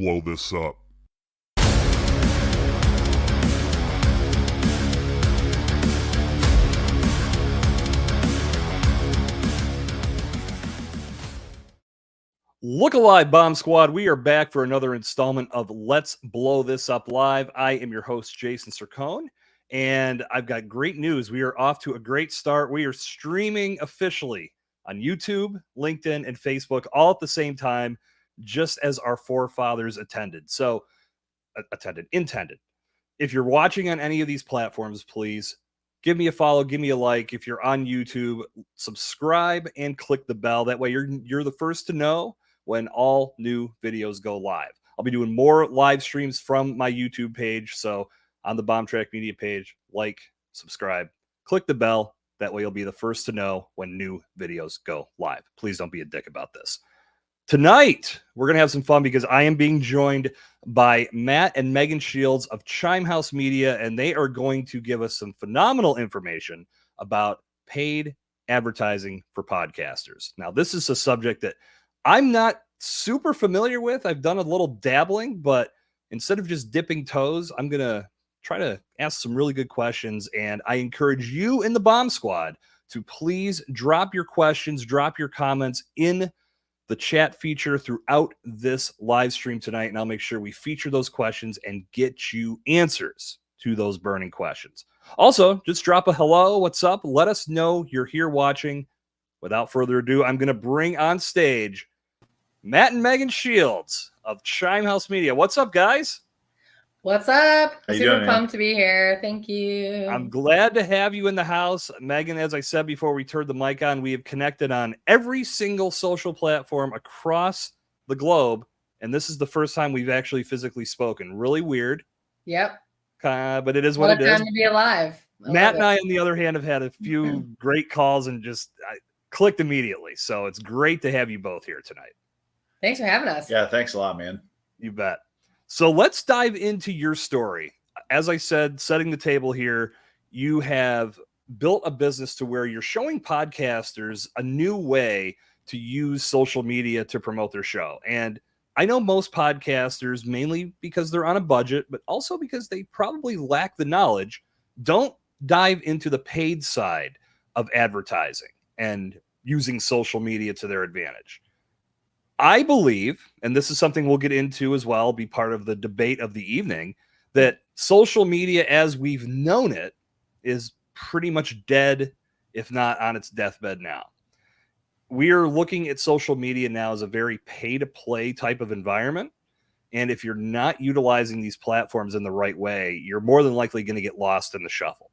blow this up. Look alive, Bomb Squad. We are back for another installment of Let's Blow This Up Live. I am your host, Jason Sircone, and I've got great news. We are off to a great start. We are streaming officially on YouTube, LinkedIn, and Facebook all at the same time, just as our forefathers intended. If you're watching on any of these platforms, please give me a follow, give me a like. If you're on YouTube, subscribe and click the bell. That way you're the first to know when all new videos go live. I'll be doing more live streams from my YouTube page. So on the Bombtrack Media page, like, subscribe, click the bell. That way you'll be the first to know when new videos go live. Please don't be a dick about this. Tonight, we're going to have some fun because I am being joined by Matt and Megan Shields of Chimehouse Media, and they are going to give us some phenomenal information about paid advertising for podcasters. Now, this is a subject that I'm not super familiar with. I've done a little dabbling, but instead of just dipping toes, I'm going to try to ask some really good questions, and I encourage you in the Bomb Squad to please drop your questions, drop your comments in the chat feature throughout this live stream tonight, and I'll make sure we feature those questions and get you answers to those burning questions. Also, just drop a hello, what's up? Let us know you're here watching. Without further ado, I'm going to bring on stage Matt and Megan Shields of Chimehouse Media. What's up, guys? What's up? How you Super doing, pumped to be here. Thank you. I'm glad to have you in the house. Megan, as I said before we turned the mic on, we have connected on every single social platform across the globe, and this is the first time we've actually physically spoken. Really weird. Yep. But it is what it is. What a time to be alive. Matt and I, on the other hand, have had a few great calls and just clicked immediately. So it's great to have you both here tonight. Thanks for having us. Yeah, thanks a lot, man. You bet. So let's dive into your story. As I said, setting the table here, you have built a business to where you're showing podcasters a new way to use social media to promote their show. And I know most podcasters, mainly because they're on a budget, but also because they probably lack the knowledge, don't dive into the paid side of advertising and using social media to their advantage. I believe, and this is something we'll get into as well, be part of the debate of the evening, that social media as we've known it is pretty much dead, if not on its deathbed now. We are looking at social media now as a very pay-to-play type of environment. And if you're not utilizing these platforms in the right way, you're more than likely going to get lost in the shuffle.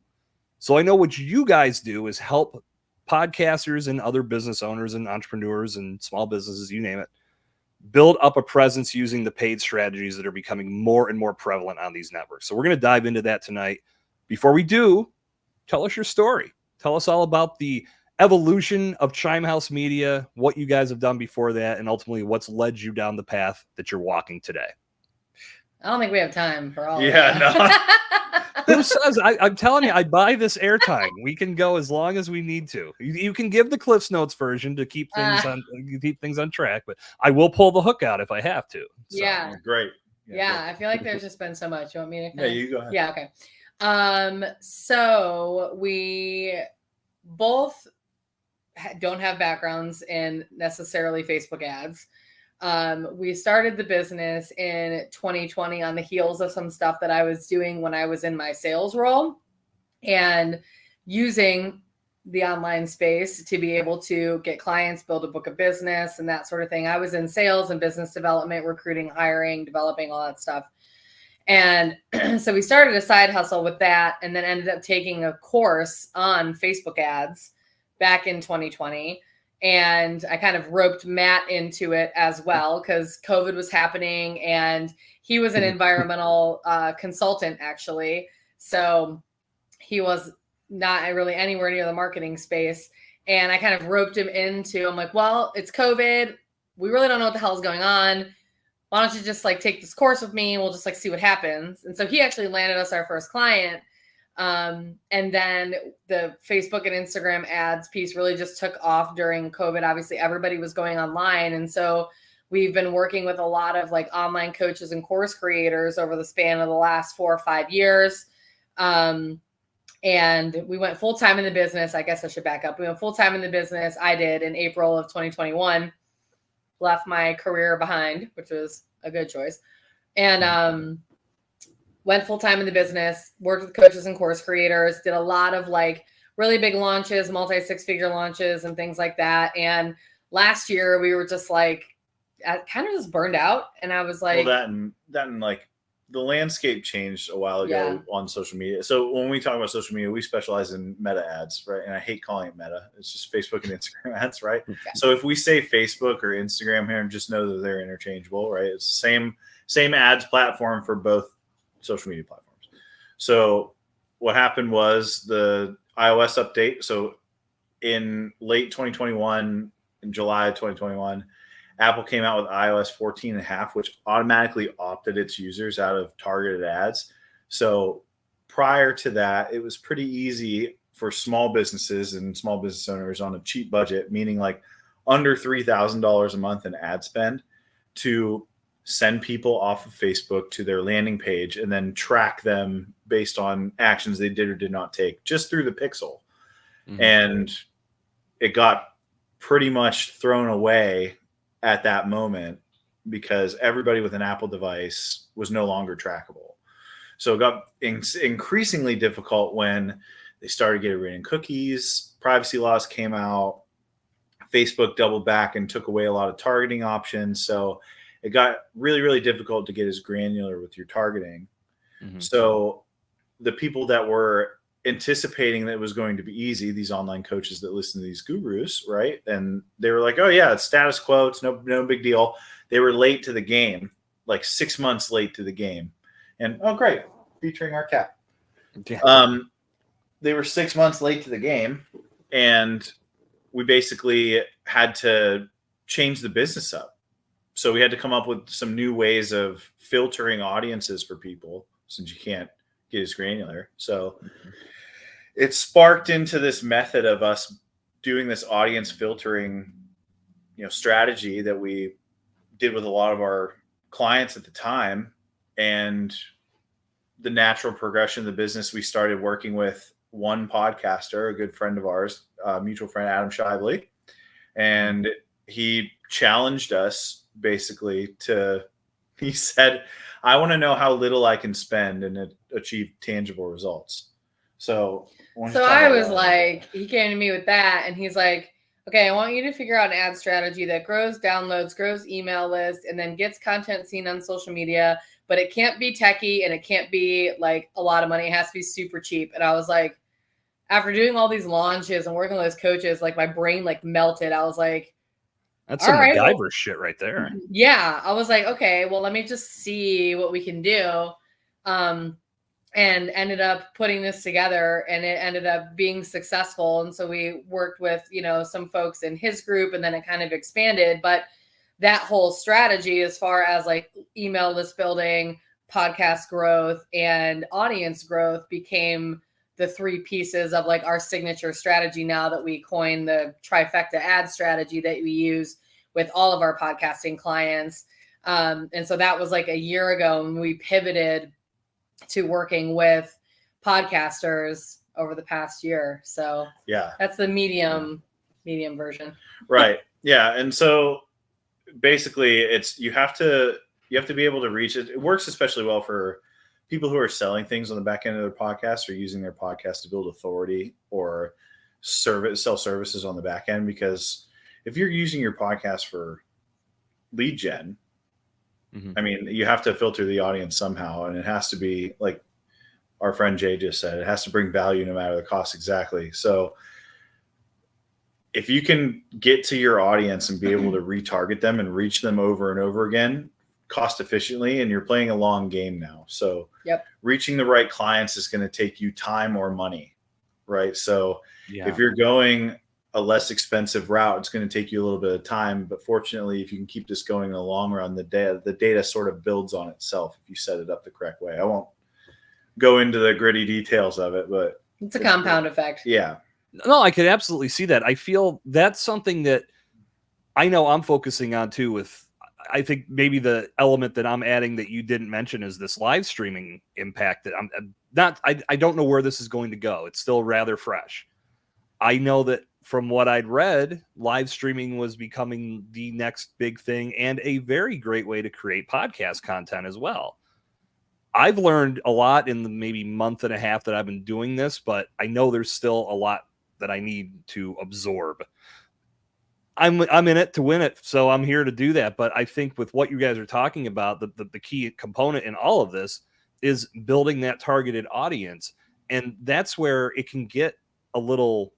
So I know what you guys do is help podcasters and other business owners and entrepreneurs and small businesses, you name it, build up a presence using the paid strategies that are becoming more and more prevalent on these networks. So we're going to dive into that tonight. Before we do, tell us your story. Tell us all about the evolution of Chimehouse Media, what you guys have done before that, and ultimately what's led you down the path that you're walking today. I don't think we have time for all No. Who says? I'm telling you, I buy this airtime. We can go as long as we need to. You can give the Cliff's Notes version to keep things on track, but I will pull the hook out if I have to. So. Yeah. Great. Yeah, I feel like there's just been so much. You want me to? Yeah, you go ahead. Yeah, okay. So we both don't have backgrounds in necessarily Facebook ads. We started the business in 2020 on the heels of some stuff that I was doing when I was in my sales role and using the online space to be able to get clients, build a book of business and that sort of thing. I was in sales and business development, recruiting, hiring, developing, all that stuff. And so we started a side hustle with that and then ended up taking a course on Facebook ads back in 2020. And I kind of roped Matt into it as well because COVID was happening and he was an environmental consultant, actually. So he was not really anywhere near the marketing space. And I kind of roped him into, I'm like, well, it's COVID. We really don't know what the hell is going on. Why don't you just take this course with me and we'll just see what happens. And so he actually landed us our first client. And then the Facebook and Instagram ads piece really just took off during COVID. Obviously, everybody was going online. And so we've been working with a lot of like online coaches and course creators over the span of the last 4 or 5 years. And we went full-time in the business. I guess I should back up. We went full-time in the business. I did in April of 2021, left my career behind, which was a good choice. And went full-time in the business, worked with coaches and course creators, did a lot of like really big launches, multi-six-figure launches and things like that. And last year we were just like, kind of just burned out. And I was like, well, that and like the landscape changed a while ago on social media. So when we talk about social media, we specialize in meta ads, right? And I hate calling it meta. It's just Facebook and Instagram ads, right? Okay. So if we say Facebook or Instagram here, just know that they're interchangeable, right? It's the same ads platform for both social media platforms. So what happened was the iOS update. So in late 2021, in July of 2021, Apple came out with iOS 14.5, which automatically opted its users out of targeted ads. So prior to that, it was pretty easy for small businesses and small business owners on a cheap budget, meaning like under $3,000 a month in ad spend, to send people off of Facebook to their landing page and then track them based on actions they did or did not take just through the pixel. Mm-hmm. And it got pretty much thrown away at that moment because everybody with an Apple device was no longer trackable. So it got increasingly difficult when they started getting rid of cookies, privacy laws came out, Facebook doubled back and took away a lot of targeting options. So it got really, really difficult to get as granular with your targeting. Mm-hmm. So the people that were anticipating that it was going to be easy, these online coaches that listen to these gurus, right? And they were like, oh yeah, it's status quo. It's no big deal. They were late to the game, like 6 months late to the game. And oh, great. Featuring our cat. Yeah. They were 6 months late to the game, and we basically had to change the business up. So we had to come up with some new ways of filtering audiences for people, since you can't get as granular. So it sparked into this method of us doing this audience filtering, strategy that we did with a lot of our clients at the time. And the natural progression of the business, we started working with one podcaster, a good friend of ours, mutual friend, Adam Shively. And he challenged us basically he said, I want to know how little I can spend and achieve tangible results. So I was like, he came to me with that, and he's like, okay, I want you to figure out an ad strategy that grows downloads, grows email lists, and then gets content seen on social media, but it can't be techie and it can't be like a lot of money. It has to be super cheap. And I was like, after doing all these launches and working with those coaches, like my brain like melted. I was like, that's some MacGyver shit right there. Yeah. I was like, okay, well, let me just see what we can do. And ended up putting this together, and it ended up being successful. And so we worked with, some folks in his group, and then it kind of expanded. But that whole strategy, as far as like email list building, podcast growth, and audience growth, became the three pieces of like our signature strategy now that we coined the trifecta ad strategy that we use with all of our podcasting clients. And so that was like a year ago, and we pivoted to working with podcasters over the past year. So yeah, that's the medium version. Right. Yeah. And so basically you have to be able to reach it. It works especially well for people who are selling things on the back end of their podcast or using their podcast to build authority or sell services on the back end. Because if you're using your podcast for lead gen, I mean, you have to filter the audience somehow, and it has to be like our friend Jay just said, it has to bring value no matter the cost. Exactly. So if you can get to your audience and be able to retarget them and reach them over and over again, cost efficiently, and you're playing a long game now. So reaching the right clients is going to take you time or money, right? So if you're going a less expensive route, it's going to take you a little bit of time. But fortunately, if you can keep this going in the long run, the data sort of builds on itself if you set it up the correct way. I won't go into the gritty details of it, but it's a compound effect. Yeah. No, I could absolutely see that. I feel that's something that I know I'm focusing on too. I think maybe the element that I'm adding that you didn't mention is this live streaming impact that I'm not, I don't know where this is going to go. It's still rather fresh. I know that from what I'd read, live streaming was becoming the next big thing and a very great way to create podcast content as well. I've learned a lot in the maybe month and a half that I've been doing this, but I know there's still a lot that I need to absorb. I'm in it to win it, so I'm here to do that. But I think with what you guys are talking about, the key component in all of this is building that targeted audience. And that's where it can get a little,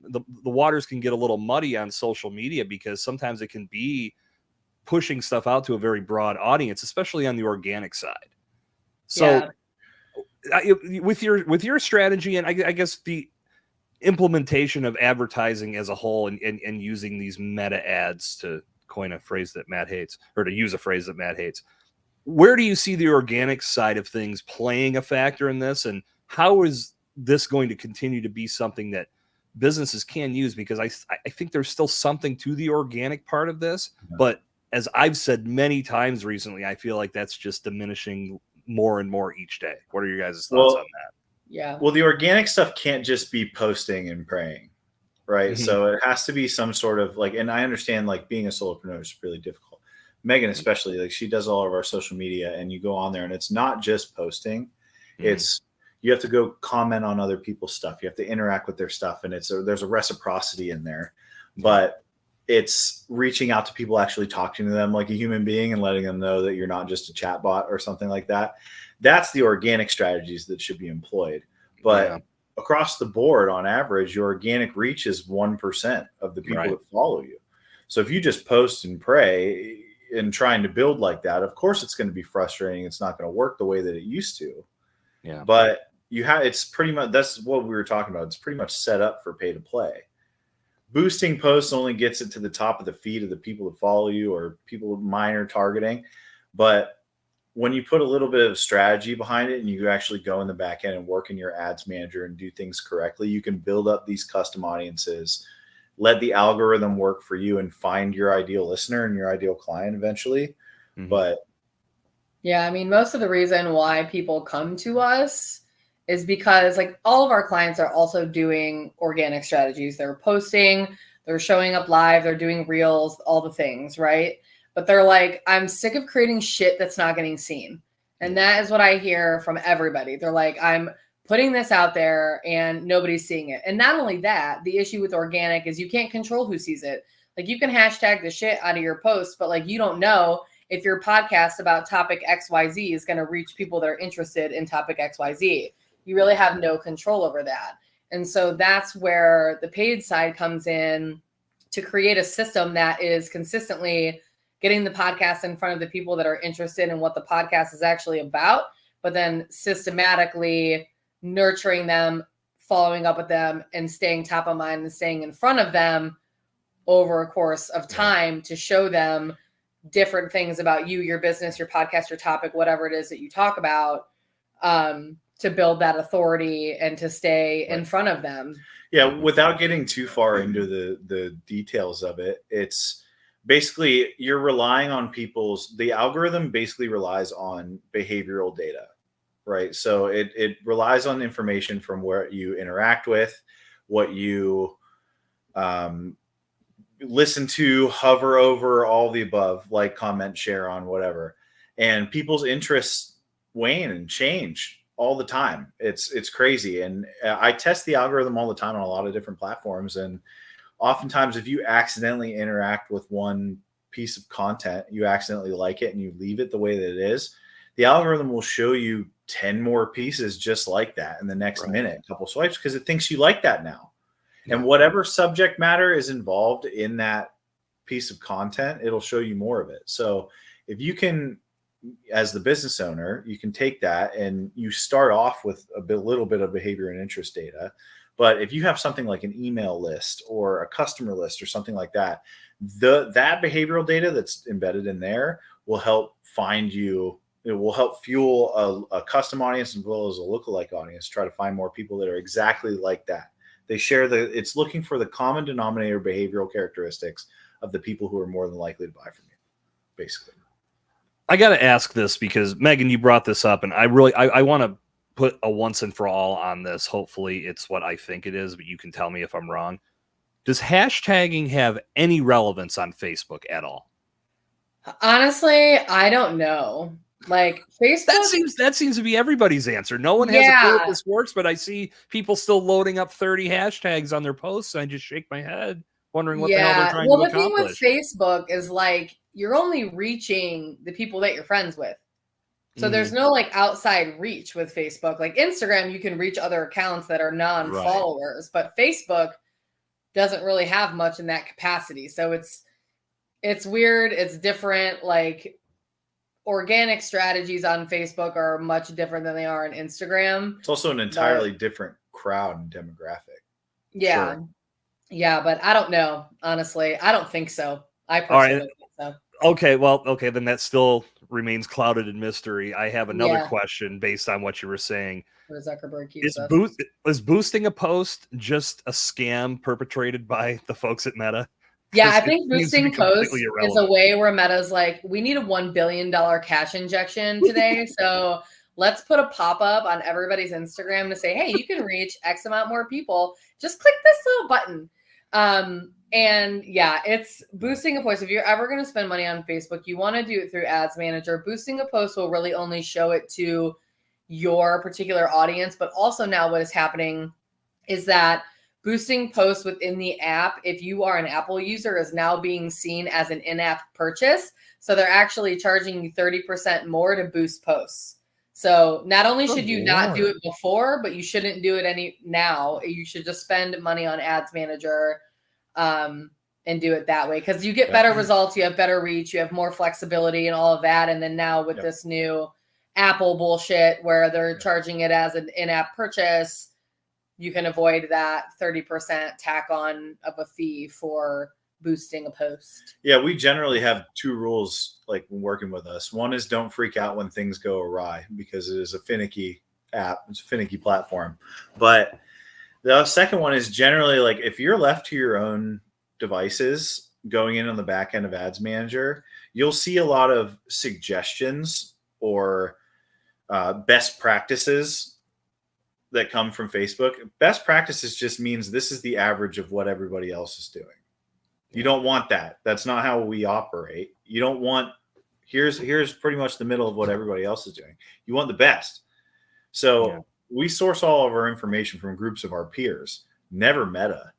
the waters can get a little muddy on social media, because sometimes it can be pushing stuff out to a very broad audience, especially on the organic side. So with your strategy, and I guess the implementation of advertising as a whole, and using these meta ads, to coin a phrase that Matt hates, or to use a phrase that Matt hates, where do you see the organic side of things playing a factor in this? And how is this going to continue to be something that businesses can use? Because I think there's still something to the organic part of this, but as I've said many times recently, I feel like that's just diminishing more and more each day. What are your guys' thoughts on that? Yeah. Well, the organic stuff can't just be posting and praying, right? Mm-hmm. So it has to be some sort of like, and I understand like being a solopreneur is really difficult. Megan, especially, like she does all of our social media, and you go on there and it's not just posting. Mm-hmm. It's, you have to go comment on other people's stuff. You have to interact with their stuff. And there's a reciprocity in there, but it's reaching out to people, actually talking to them like a human being and letting them know that you're not just a chat bot or something like that. That's the organic strategies that should be employed. But across the board, on average, your organic reach is 1% of the people that follow you. So if you just post and pray and trying to build like that, of course it's going to be frustrating. It's not going to work the way that it used to. Yeah. But it's pretty much, that's what we were talking about. It's pretty much set up for pay to play. Boosting posts only gets it to the top of the feed of the people that follow you, or people with minor targeting. But when you put a little bit of strategy behind it, and you actually go in the back end and work in your ads manager and do things correctly, you can build up these custom audiences, let the algorithm work for you, and find your ideal listener and your ideal client eventually. Mm-hmm. But yeah, I mean, most of the reason why people come to us is because like all of our clients are also doing organic strategies. They're posting, they're showing up live, they're doing reels, all the things, right? But they're like, I'm sick of creating shit that's not getting seen. And that is what I hear from everybody. They're like, I'm putting this out there and nobody's seeing it. And not only that, the issue with organic is you can't control who sees it. Like you can hashtag the shit out of your post, but like you don't know if your podcast about topic XYZ is going to reach people that are interested in topic XYZ. You really have no control over that. And so that's where the paid side comes in, to create a system that is consistently getting the podcast in front of the people that are interested in what the podcast is actually about, but then systematically nurturing them, following up with them, and staying top of mind and staying in front of them over a course of time to show them different things about you, your business, your podcast, your topic, whatever it is that you talk about, to build that authority and to stay in front of them. Yeah, without getting too far into the details of it, it's basically you're relying on the algorithm basically relies on behavioral data, right? So it relies on information from where you interact with, what you listen to, hover over, all the above, like, comment, share on, whatever. And people's interests wane and change all the time. It's crazy. And I test the algorithm all the time on a lot of different platforms. And oftentimes if you accidentally interact with one piece of content, you accidentally like it and you leave it the way that it is, the algorithm will show you 10 more pieces just like that in the next minute, a couple swipes, because it thinks you like that now. And whatever subject matter is involved in that piece of content, it'll show you more of it. So if you can, as the business owner, you can take that and you start off with little bit of behavior and interest data. But if you have something like an email list or a customer list or something like that, that behavioral data that's embedded in there will help find you. It will help fuel a custom audience as well as a lookalike audience. Try to find more people that are exactly like that. They share it's looking for the common denominator behavioral characteristics of the people who are more than likely to buy from you. basically. I got to ask this because Megan, you brought this up, and I want to put a once and for all on this. Hopefully it's what I think it is, but you can tell me if I'm wrong. Does hashtagging have any relevance on Facebook at all? Honestly, I don't know. Like Facebook, that seems to be everybody's answer. No one has a clue if this works, but I see people still loading up 30 hashtags on their posts, and I just shake my head, wondering what the hell they're trying to accomplish. The thing with Facebook is like you're only reaching the people that you're friends with. So there's no like outside reach with Facebook. Like Instagram, you can reach other accounts that are non-followers, but Facebook doesn't really have much in that capacity. So it's weird. It's different. Like organic strategies on Facebook are much different than they are on Instagram. It's also an entirely different crowd and demographic. Yeah. Sure. Yeah, but I don't know. Honestly, I don't think so. I personally don't think so. Okay, then that still remains clouded in mystery. I have another question based on what you were saying. Zuckerberg is boosting a post just a scam perpetrated by the folks at Meta? Yeah, I think boosting posts is a way where Meta's like, we need a $1 billion cash injection today. So let's put a pop-up on everybody's Instagram to say, hey, you can reach X amount more people. Just click this little button. And yeah, it's boosting a post. If you're ever going to spend money on Facebook, you want to do it through Ads Manager. Boosting a post will really only show it to your particular audience. But also now what is happening is that boosting posts within the app, if you are an Apple user, is now being seen as an in-app purchase. So they're actually charging you 30% more to boost posts. So not only should you not do it before, but you shouldn't do it now. You should just spend money on Ads Manager and do it that way, because you get better results, you have better reach, you have more flexibility and all of that. And then now with this new Apple bullshit where they're charging it as an in-app purchase, you can avoid that 30% tack on of a fee for boosting a post. Yeah, we generally have two rules like when working with us. One is don't freak out when things go awry, because it is a finicky app. It's a finicky platform. But the second one is generally like if you're left to your own devices going in on the back end of Ads Manager, you'll see a lot of suggestions or best practices that come from Facebook. Best practices just means this is the average of what everybody else is doing. You don't want that. That's not how we operate. You don't want, here's pretty much the middle of what everybody else is doing. You want the best. So we source all of our information from groups of our peers. Never Meta.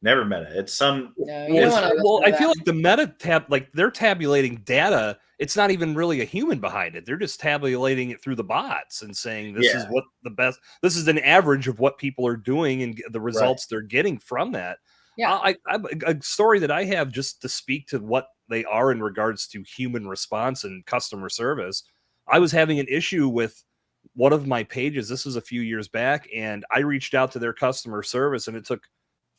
It's some. I feel like the Meta tab, like they're tabulating data. It's not even really a human behind it. They're just tabulating it through the bots and saying this is what the best. This is an average of what people are doing and the results they're getting from that. Yeah, a story that I have just to speak to what they are in regards to human response and customer service. I was having an issue with one of my pages. This was a few years back, and I reached out to their customer service, and it took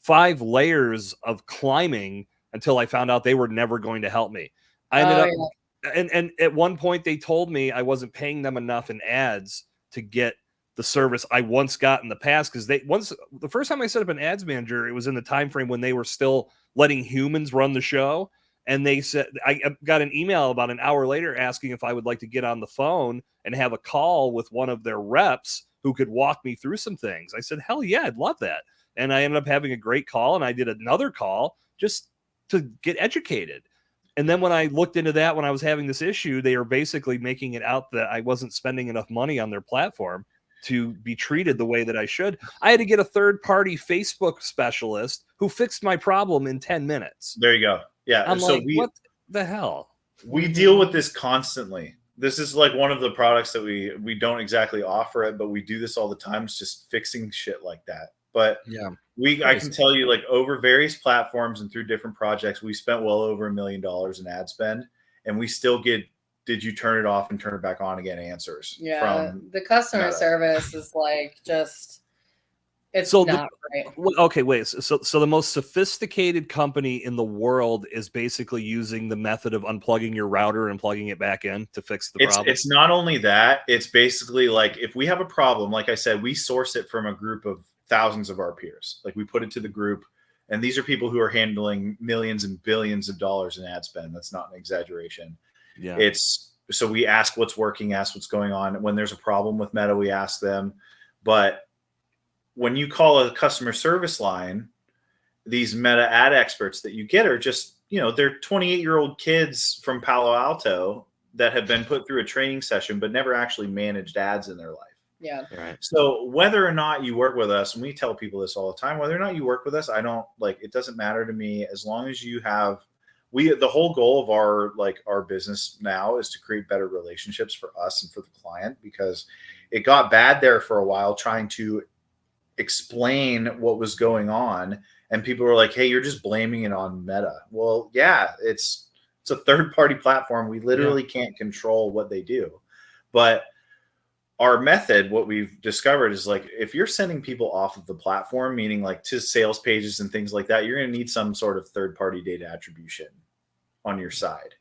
5 layers of climbing until I found out they were never going to help me. I ended up, and at one point they told me I wasn't paying them enough in ads to get the service I once got in the past, because the first time I set up an Ads Manager, it was in the time frame when they were still letting humans run the show. And they said, I got an email about an hour later asking if I would like to get on the phone and have a call with one of their reps who could walk me through some things. I said, hell yeah, I'd love that. And I ended up having a great call, and I did another call just to get educated. And then when I looked into that, when I was having this issue, they were basically making it out that I wasn't spending enough money on their platform to be treated the way that I should. I had to get a third-party Facebook specialist who fixed my problem in 10 minutes. There you go. Yeah. I'm so like, what the hell? We deal with this constantly. This is like one of the products that we don't exactly offer it, but we do this all the time. It's just fixing shit like that. But I can tell you, like, over various platforms and through different projects, we spent well over $1 million in ad spend, and we still get, did you turn it off and turn it back on again answers. Yeah, the customer service is like just, it's not right. Okay, wait. So the most sophisticated company in the world is basically using the method of unplugging your router and plugging it back in to fix the problem. It's not only that. It's basically like if we have a problem, like I said, we source it from a group of thousands of our peers. Like we put it to the group, And these are people who are handling millions and billions of dollars in ad spend. That's not an exaggeration. Yeah. So we ask what's working, ask what's going on. When there's a problem with Meta, we ask them. But when you call a customer service line, these Meta ad experts that you get are just, they're 28-year-old kids from Palo Alto that have been put through a training session, but never actually managed ads in their life. Yeah. Right. So whether or not you work with us, and we tell people this all the time, whether or not you work with us, it doesn't matter to me, as long as you have, the whole goal of our business now is to create better relationships for us and for the client, because it got bad there for a while trying to explain what was going on. And people were like, hey, you're just blaming it on Meta. Well, yeah, it's a third-party platform. We literally can't control what they do. But our method, what we've discovered is, like, if you're sending people off of the platform, meaning like to sales pages and things like that, you're going to need some sort of third-party data attribution on your side.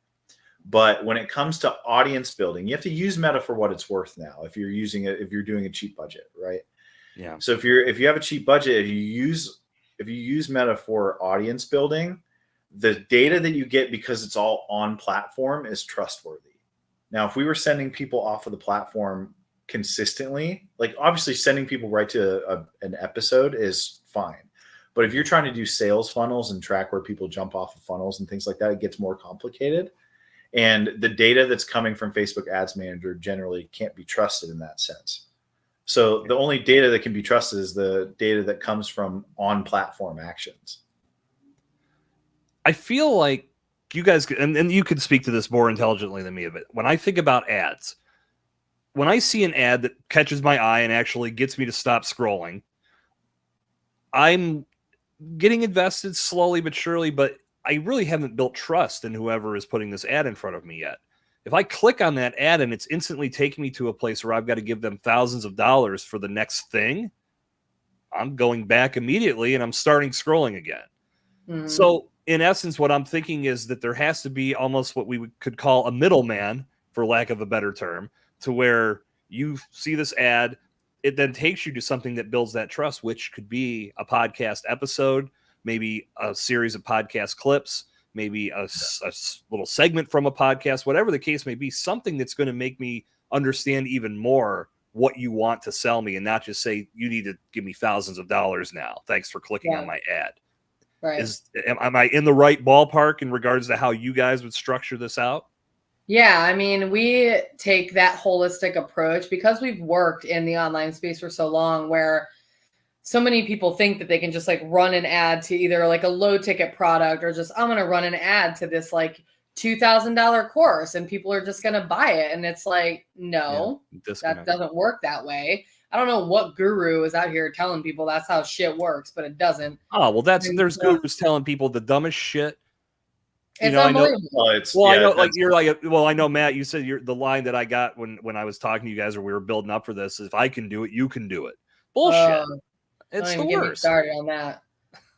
But when it comes to audience building, you have to use Meta for what it's worth now. If you're doing a cheap budget, right? Yeah. So if you have a cheap budget, if you use Meta for audience building, the data that you get, because it's all on platform, is trustworthy. Now, if we were sending people off of the platform consistently, like, obviously sending people right to an episode is fine. But if you're trying to do sales funnels and track where people jump off of funnels and things like that, it gets more complicated. And the data that's coming from Facebook Ads Manager generally can't be trusted in that sense. So the only data that can be trusted is the data that comes from on-platform actions. I feel like you guys, and you could speak to this more intelligently than me, but when I think about ads, when I see an ad that catches my eye and actually gets me to stop scrolling, I'm getting invested slowly but surely, but I really haven't built trust in whoever is putting this ad in front of me yet. If I click on that ad and it's instantly taking me to a place where I've got to give them thousands of dollars for the next thing, I'm going back immediately and I'm starting scrolling again. Mm-hmm. So in essence, what I'm thinking is that there has to be almost what we could call a middleman, for lack of a better term, to where you see this ad, it then takes you to something that builds that trust, which could be a podcast episode, maybe a series of podcast clips, maybe a little segment from a podcast, whatever the case may be, something that's going to make me understand even more what you want to sell me, and not just say, you need to give me thousands of dollars now. Thanks for clicking on my ad. Right. Am I in the right ballpark in regards to how you guys would structure this out? Yeah, I mean, we take that holistic approach because we've worked in the online space for so long, where so many people think that they can just like run an ad to either like a low ticket product, or just, I'm going to run an ad to this like $2,000 course and people are just going to buy it. And it's like, no, that doesn't work that way. I don't know what guru is out here telling people that's how shit works, but it doesn't. Oh, well, there's gurus telling people the dumbest shit. It's unbelievable. I know, Matt, you said the line that I got when I was talking to you guys, or we were building up for this, is, if I can do it, you can do it. Bullshit. It's the worst. Get me started on that.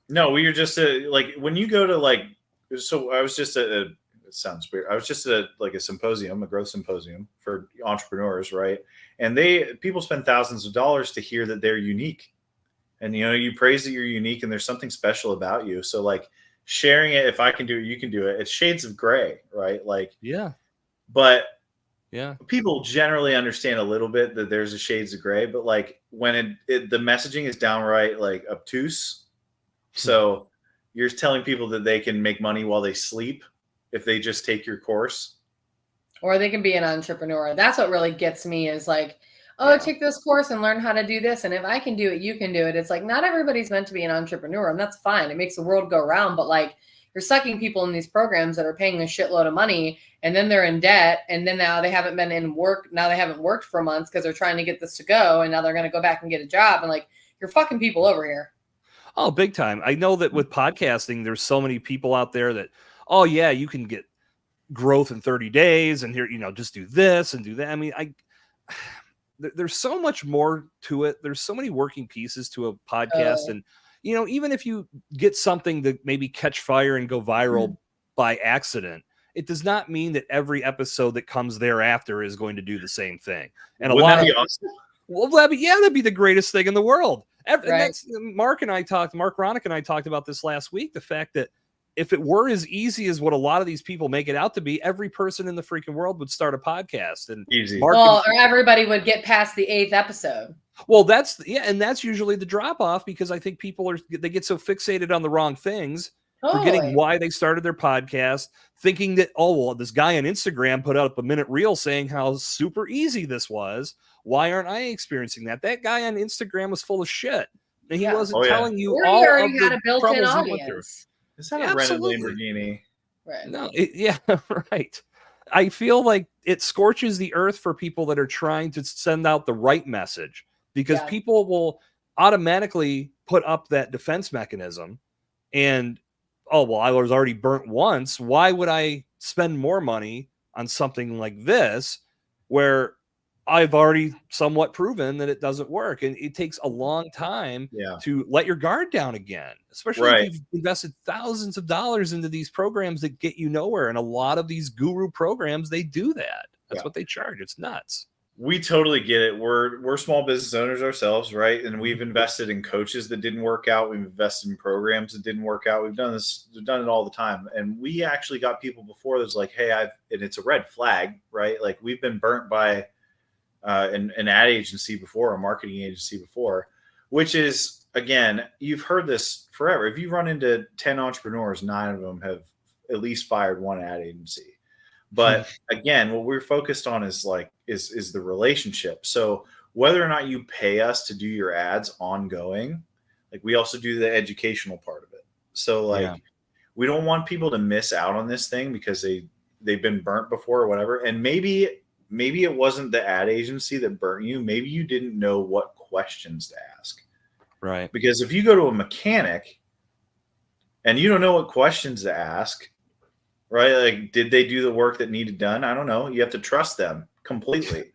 No, we were just like, when you go to so I was just it sounds weird. I was just at a symposium, a growth symposium for entrepreneurs, right? And people spend thousands of dollars to hear that they're unique. And, you praise that you're unique and there's something special about you. So like sharing it, if I can do it, you can do it. It's shades of gray, right? But people generally understand a little bit that there's a shades of gray, but like when the messaging is downright like obtuse. So you're telling people that they can make money while they sleep if they just take your course. Or they can be an entrepreneur. That's what really gets me, is like, take this course and learn how to do this. And if I can do it, you can do it. It's like, not everybody's meant to be an entrepreneur, and that's fine. It makes the world go round. But like, you're sucking people in these programs that are paying a shitload of money, and then they're in debt. And then now they haven't been in work. Now they haven't worked for months because they're trying to get this to go. And now they're going to go back and get a job. And like, you're fucking people over here. Oh, big time. I know that with podcasting, there's so many people out there that, oh yeah, you can get growth in 30 days and here, just do this and do that. I mean, there's so much more to it. There's so many working pieces to a podcast. And, even if you get something that maybe catch fire and go viral by accident, it does not mean that every episode that comes thereafter is going to do the same thing. And Wouldn't that be awesome? Well, that'd be the greatest thing in the world. And that's Mark Ronick and I talked about this last week. The fact that if it were as easy as what a lot of these people make it out to be, every person in the freaking world would start a podcast. And easy. Or everybody would get past the 8th episode. Well, that's usually the drop off, because I think people they get so fixated on the wrong things, forgetting why they started their podcast, thinking that, this guy on Instagram put up a minute reel saying how super easy this was. Why aren't I experiencing that? That guy on Instagram was full of shit. And he wasn't telling you all of the troubles he went through. Is that a rented Lamborghini? Right. No, right. I feel like it scorches the earth for people that are trying to send out the right message, because people will automatically put up that defense mechanism and, I was already burnt once. Why would I spend more money on something like this where I've already somewhat proven that it doesn't work? And it takes a long time to let your guard down again, especially if you've invested thousands of dollars into these programs that get you nowhere. And a lot of these guru programs, they do that. That's what they charge. It's nuts. We totally get it. We're small business owners ourselves, right? And we've invested in coaches that didn't work out. We've invested in programs that didn't work out. We've done it all the time. And we actually got people before that's like, hey, and it's a red flag, right? Like, we've been burnt by an ad agency before, a marketing agency before, which is, again, you've heard this forever. If you run into 10 entrepreneurs, 9 of them have at least fired one ad agency. But again, what we're focused on is the relationship. So whether or not you pay us to do your ads ongoing, like, we also do the educational part of it. So we don't want people to miss out on this thing because they've been burnt before or whatever. And maybe it wasn't the ad agency that burnt you. Maybe you didn't know what questions to ask. Right. Because if you go to a mechanic and you don't know what questions to ask, right? Like, did they do the work that needed done? I don't know. You have to trust them completely.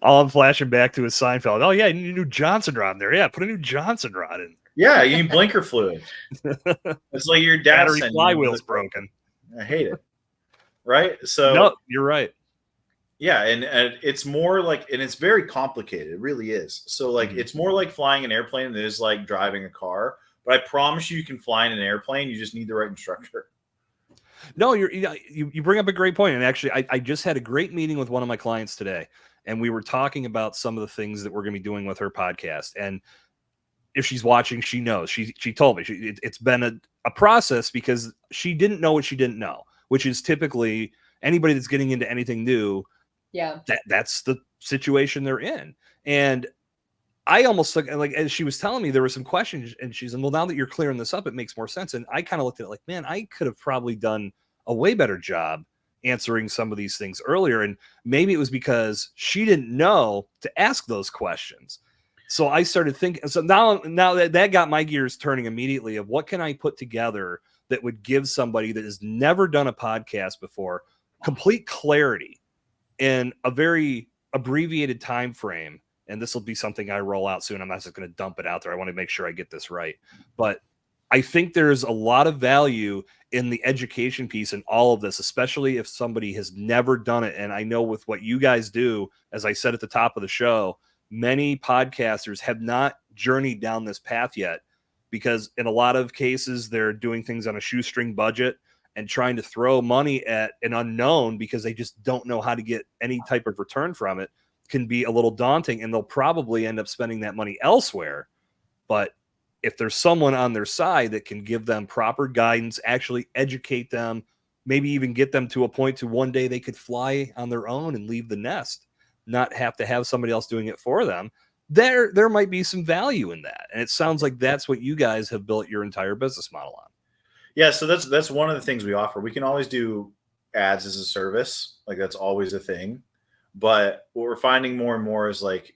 All I'm flashing back to is Seinfeld. Oh yeah, you need a new Johnson rod in there. Yeah, put a new Johnson rod in. Yeah, you need blinker fluid. It's like your dad battery flywheel's broken. I hate it. Right? So no, you're right. Yeah, and it's more like, and it's very complicated. It really is. So like, it's more like flying an airplane than it is like driving a car. But I promise you can fly in an airplane. You just need the right instructor. No, you bring up a great point. And actually, I just had a great meeting with one of my clients today, and we were talking about some of the things that we're going to be doing with her podcast. And if she's watching, she knows. She told me it's been a process, because she didn't know what she didn't know, which is typically anybody that's getting into anything new. Yeah, that's the situation they're in. And I almost like as she was telling me, there were some questions, and she's like, well, now that you're clearing this up, it makes more sense. And I kind of looked at it like, man, I could have probably done a way better job answering some of these things earlier. And maybe it was because she didn't know to ask those questions. So I started thinking, so now that got my gears turning immediately of what can I put together that would give somebody that has never done a podcast before complete clarity in a very abbreviated time frame. And this will be something I roll out soon. I'm not just going to dump it out there. I want to make sure I get this right. But I think there's a lot of value in the education piece in all of this, especially if somebody has never done it. And I know with what you guys do, as I said at the top of the show, many podcasters have not journeyed down this path yet, because in a lot of cases, they're doing things on a shoestring budget and trying to throw money at an unknown because they just don't know how to get any type of return from it. Can be a little daunting, and they'll probably end up spending that money elsewhere. But if there's someone on their side that can give them proper guidance, actually educate them, maybe even get them to a point to one day they could fly on their own and leave the nest, not have to have somebody else doing it for them, there might be some value in that. And it sounds like that's what you guys have built your entire business model on. Yeah, so that's one of the things we offer. We can always do ads as a service. Like, that's always a thing. But what we're finding more and more is like,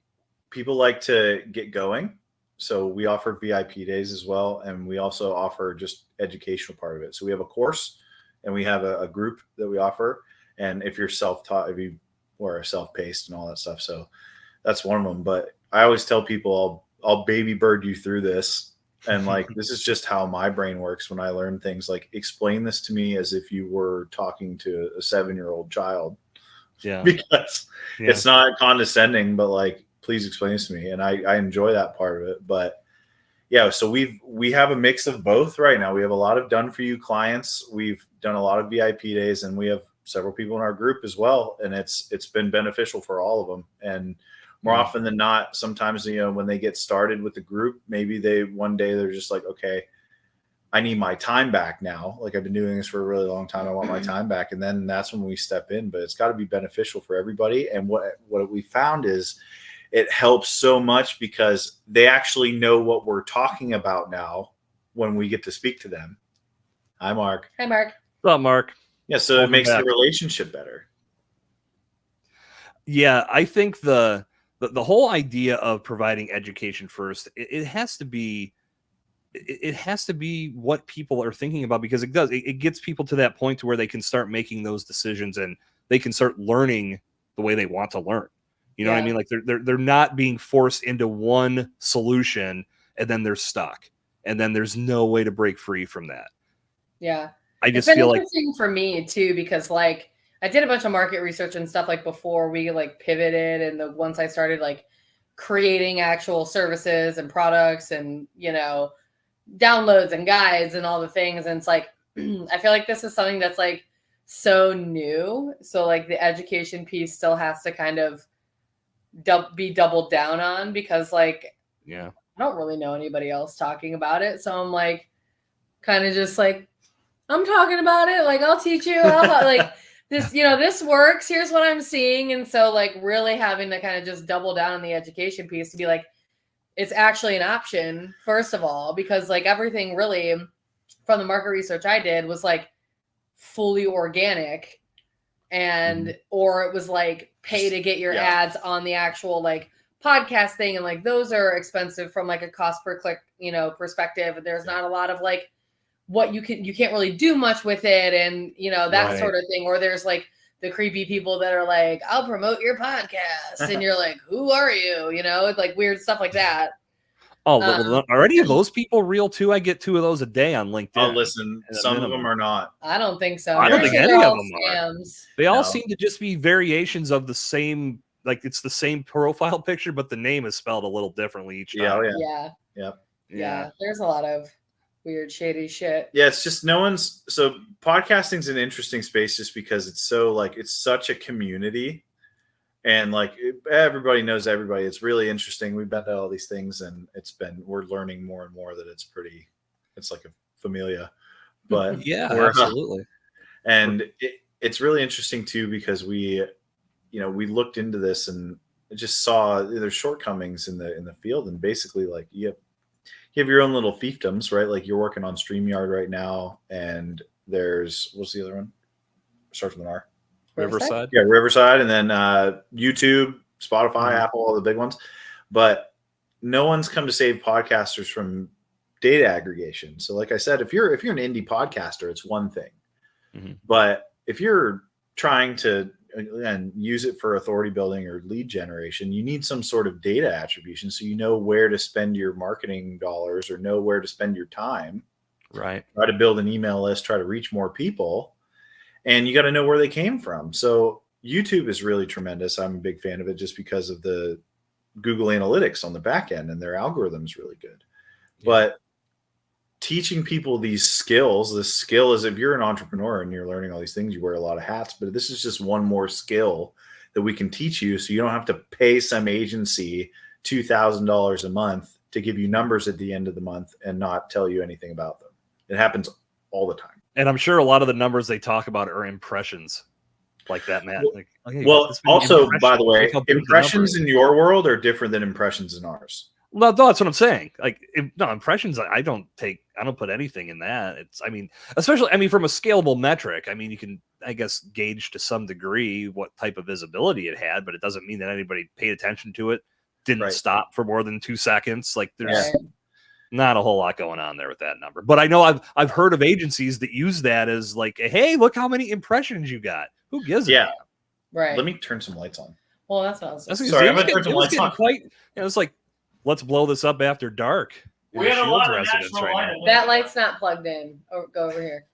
people like to get going. So we offer VIP days as well. And we also offer just educational part of it. So we have a course and we have a group that we offer. And if you're self-taught, if you are self-paced and all that stuff. So that's one of them. But I always tell people I'll baby bird you through this. And like, this is just how my brain works when I learn things. Like, explain this to me as if you were talking to a 7-year-old child. Yeah, because it's not condescending, but like, please explain this to me. And I enjoy that part of it. But yeah, so we have a mix of both right now. We have a lot of done for you clients. We've done a lot of VIP days, and we have several people in our group as well. And it's been beneficial for all of them. And more often than not, sometimes, when they get started with the group, maybe one day they're just like, okay, I need my time back now. Like, I've been doing this for a really long time. I want my time back. And then that's when we step in, but it's got to be beneficial for everybody. And what we found is it helps so much because they actually know what we're talking about now when we get to speak to them. Hi, Mark. Hi, Mark. What's up, Mark? Yeah. So it makes the relationship better. Yeah. I think the whole idea of providing education first, it has to be what people are thinking about, because it gets people to that point to where they can start making those decisions and they can start learning the way they want to learn. You know what I mean? Like they're not being forced into one solution and then they're stuck and then there's no way to break free from that. Yeah. I just feel like interesting for me too, because like I did a bunch of market research and stuff like before we like pivoted, and once I started like creating actual services and products and, downloads and guides and all the things. And it's like, I feel like this is something that's like so new. So like the education piece still has to kind of be doubled down on, because like, I don't really know anybody else talking about it. So I'm like, kind of just like, I'm talking about it. Like, I'll teach you. Like this, this works. Here's what I'm seeing. And so like really having to kind of just double down on the education piece to be like, it's actually an option, first of all, because like everything really from the market research I did was like fully organic, and or it was like pay to get your ads on the actual like podcast thing, and like those are expensive from like a cost per click perspective. There's not a lot of like what you can't really do much with it, and that sort of thing. Or there's like the creepy people that are like, I'll promote your podcast, and you're like, who are you? Like weird stuff like that. Oh, are any of those people real too? I get 2 of those a day on LinkedIn. Oh, listen, some of them are not. I don't think so. I don't think any of them are. They all No. seem to just be variations of the same, like it's the same profile picture, but the name is spelled a little differently each time. Yeah. There's a lot of weird, shady shit. Yeah, it's just so podcasting's an interesting space just because it's so like, it's such a community, and like everybody knows everybody. It's really interesting. We've been to all these things, and we're learning more and more that it's like a familia, but yeah, absolutely. And it's really interesting too, because we looked into this and just saw there's shortcomings in the field, and basically like you have your own little fiefdoms, right? Like you're working on StreamYard right now, and there's, what's the other one? Starts with an R. Riverside. Yeah, Riverside, and then YouTube, Spotify, Apple, all the big ones. But no one's come to save podcasters from data aggregation. So like I said, if you're an indie podcaster, it's one thing. But if you're trying to use it for authority building or lead generation, you need some sort of data attribution so you know where to spend your marketing dollars or know where to spend your time. Right. Try to build an email list, try to reach more people. And you got to know where they came from. So YouTube is really tremendous. I'm a big fan of it just because of the Google Analytics on the back end, and their algorithm is really good. Yeah. But teaching people these skills, the skill is, if you're an entrepreneur and you're learning all these things, you wear a lot of hats, but this is just one more skill that we can teach you. So you don't have to pay some agency $2,000 a month to give you numbers at the end of the month and not tell you anything about them. It happens all the time. And I'm sure a lot of the numbers they talk about are impressions like that, Matt. Well, also, by the way, impressions in your world are different than impressions in ours. Well, that's what I'm saying. Like, impressions, I don't put anything in that. Especially from a scalable metric. You can, I guess, gauge to some degree what type of visibility it had, but it doesn't mean that anybody paid attention to it, didn't stop for more than 2 seconds. Like, there's not a whole lot going on there with that number. But I know I've heard of agencies that use that as like, hey, look how many impressions you got. Who gives a damn? Right. Let me turn some lights on. Well, that's what I was saying. Sorry, I'm going to turn some lights on. It's like, let's blow this up after dark. We have a lot of That light's not plugged in. Go over here.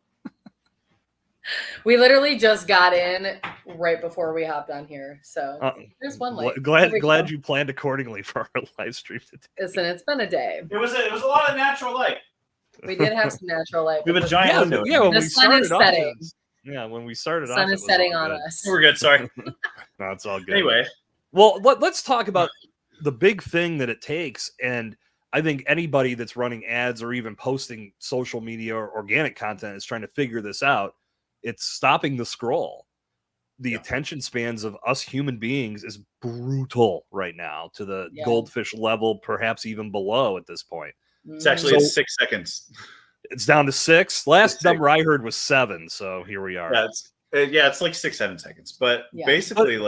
We literally just got in right before we hopped on here. So there's one light. Glad you planned accordingly for our live stream today. Listen, it's been a day. It was a lot of natural light. We did have some natural light. We have a giant window. Yeah, when the we sun is started setting. when we started The off, sun is setting on us. We're good. Sorry. No, it's all good. Anyway, well, let's talk about the big thing that it takes. And I think anybody that's running ads or even posting social media or organic content is trying to figure this out. It's stopping the scroll. The attention spans of us human beings is brutal right now, to the goldfish level, perhaps even below at this point. It's actually 6 seconds. It's down to 6. Last number I heard was 7. So here we are. It's like 6-7 seconds. But basically,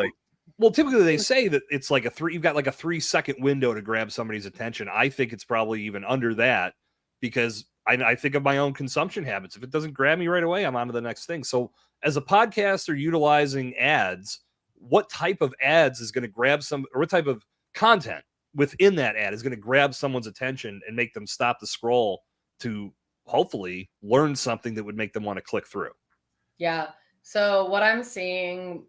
typically they say that it's like you've got like a 3-second window to grab somebody's attention. I think it's probably even under that, because I think of my own consumption habits. If it doesn't grab me right away, I'm on to the next thing. So as a podcaster utilizing ads, what type of ads is going to grab or what type of content within that ad is going to grab someone's attention and make them stop the scroll to hopefully learn something that would make them want to click through? Yeah. So what I'm seeing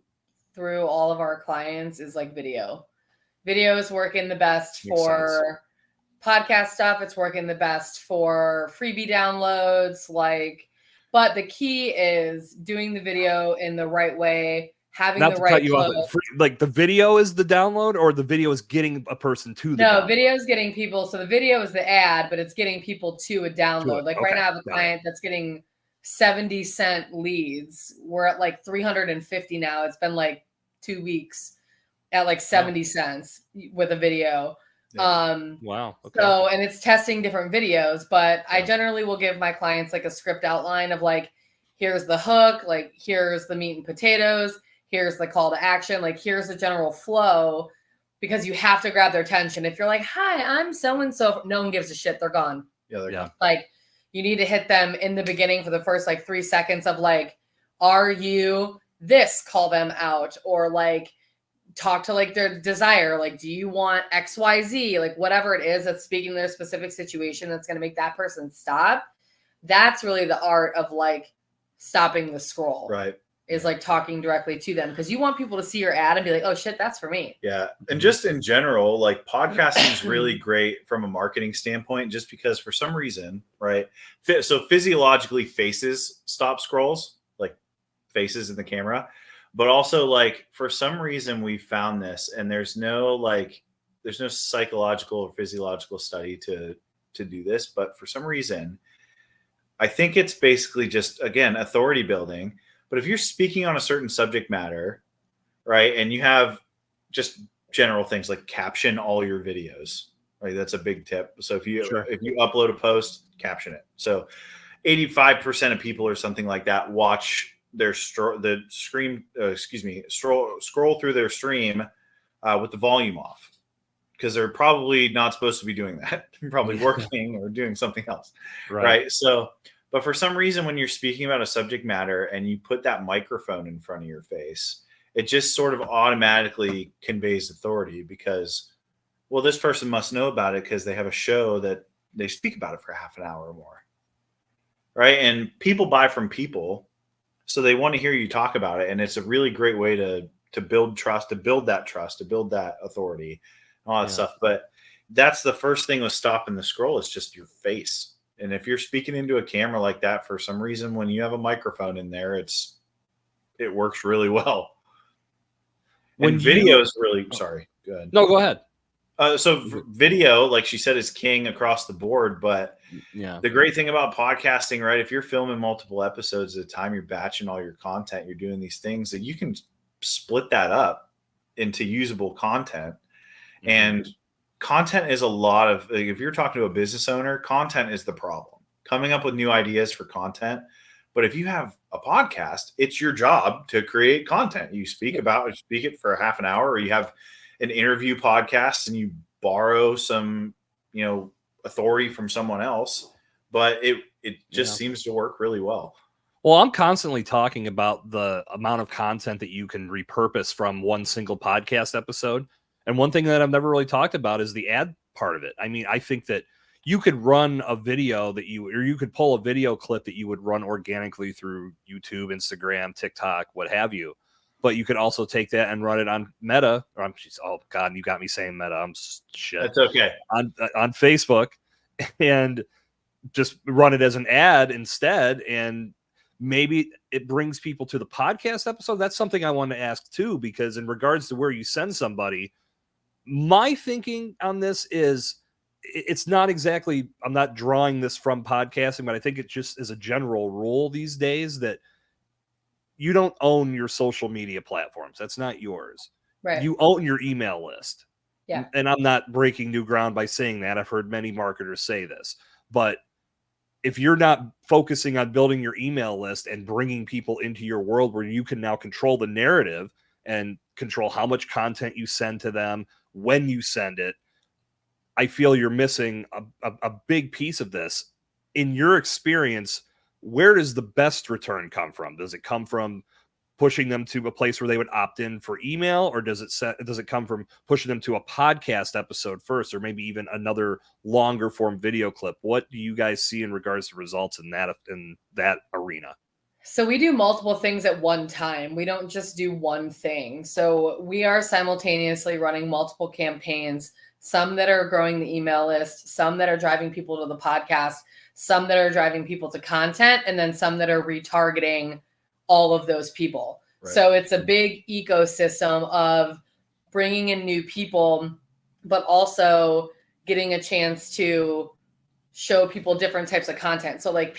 through all of our clients is like video. Video is working the best for podcast stuff. It's working the best for freebie downloads. But the key is doing the video in the right way, having the right flow. Like the video is the download, or the video is getting a person to the download? Video is getting people. So the video is the ad, but it's getting people to a download. Right now I have a client that's getting 70-cent leads. We're at like 350 now. It's been like 2 weeks at like 70 cents with a video. Wow. Okay. So, and it's testing different videos, but I generally will give my clients like a script outline of like, here's the hook, like here's the meat and potatoes, here's the call to action, like here's the general flow, because you have to grab their attention. If you're like, hi, I'm so-and-so, no one gives a shit. They're gone. Yeah, they're gone. Like, you need to hit them in the beginning for the first like 3 seconds of like, are you this? Call them out, or like talk to like their desire. Like, do you want XYZ? Like whatever it is that's speaking to their specific situation that's going to make that person stop. That's really the art of like stopping the scroll. Right. Is like talking directly to them, because you want people to see your ad and be like, oh shit, that's for me. Yeah. And just in general, like podcasting is really great from a marketing standpoint, just because for some reason, right? So physiologically faces stop scrolls, like faces in the camera, but also like for some reason we found this, and there's no psychological or physiological study to do this, but for some reason, I think it's basically just, again, authority building. But if you're speaking on a certain subject matter, right, and you have just general things like caption all your videos, right? That's a big tip. So if you upload a post, caption it. So 85% of people or something like that watch their scroll through their stream with the volume off, because they're probably not supposed to be doing that. They're probably working or doing something else, right? So. But for some reason, when you're speaking about a subject matter and you put that microphone in front of your face, it just sort of automatically conveys authority, because, well, this person must know about it because they have a show that they speak about it for half an hour or more, right? And people buy from people, so they want to hear you talk about it. And it's a really great way to build trust, to build that authority, and all that stuff. But that's the first thing with stopping the scroll, is just your face. And if you're speaking into a camera like that, for some reason, when you have a microphone in there, it works really well. When video is really, sorry, go ahead. No, go ahead. So video, like she said, is king across the board. But the great thing about podcasting, right? If you're filming multiple episodes at a time, you're batching all your content, you're doing these things, that you can split that up into usable content. Mm-hmm. And content is a lot of, like, if you're talking to a business owner, content is the problem. Coming up with new ideas for content. But if you have a podcast, it's your job to create content. You speak it for half an hour, or you have an interview podcast and you borrow some, authority from someone else. But it just seems to work really well. Well, I'm constantly talking about the amount of content that you can repurpose from one single podcast episode. And one thing that I've never really talked about is the ad part of it. I mean, I think that you could run a video or you could pull a video clip that you would run organically through YouTube, Instagram, TikTok, what have you. But you could also take that and run it on Meta. Oh God, you got me saying Meta. I'm shit. That's okay. On Facebook, and just run it as an ad instead. And maybe it brings people to the podcast episode. That's something I want to ask too, because in regards to where you send somebody, my thinking on this is it's not exactly, I'm not drawing this from podcasting, but I think it just is a general rule these days that you don't own your social media platforms. That's not yours. Right. You own your email list. Yeah. And I'm not breaking new ground by saying that. I've heard many marketers say this. But if you're not focusing on building your email list and bringing people into your world where you can now control the narrative and control how much content you send to them, when you send it, I feel you're missing a big piece of this. In your experience, where does the best return come from? Does it come from pushing them to a place where they would opt in for email, or does it come from pushing them to a podcast episode first, or maybe even another longer form video clip? What do you guys see in regards to results in that arena? So we do multiple things at one time. We don't just do one thing. So we are simultaneously running multiple campaigns, some that are growing the email list, some that are driving people to the podcast, some that are driving people to content, and then some that are retargeting all of those people. Right. So it's a big ecosystem of bringing in new people, but also getting a chance to show people different types of content. So like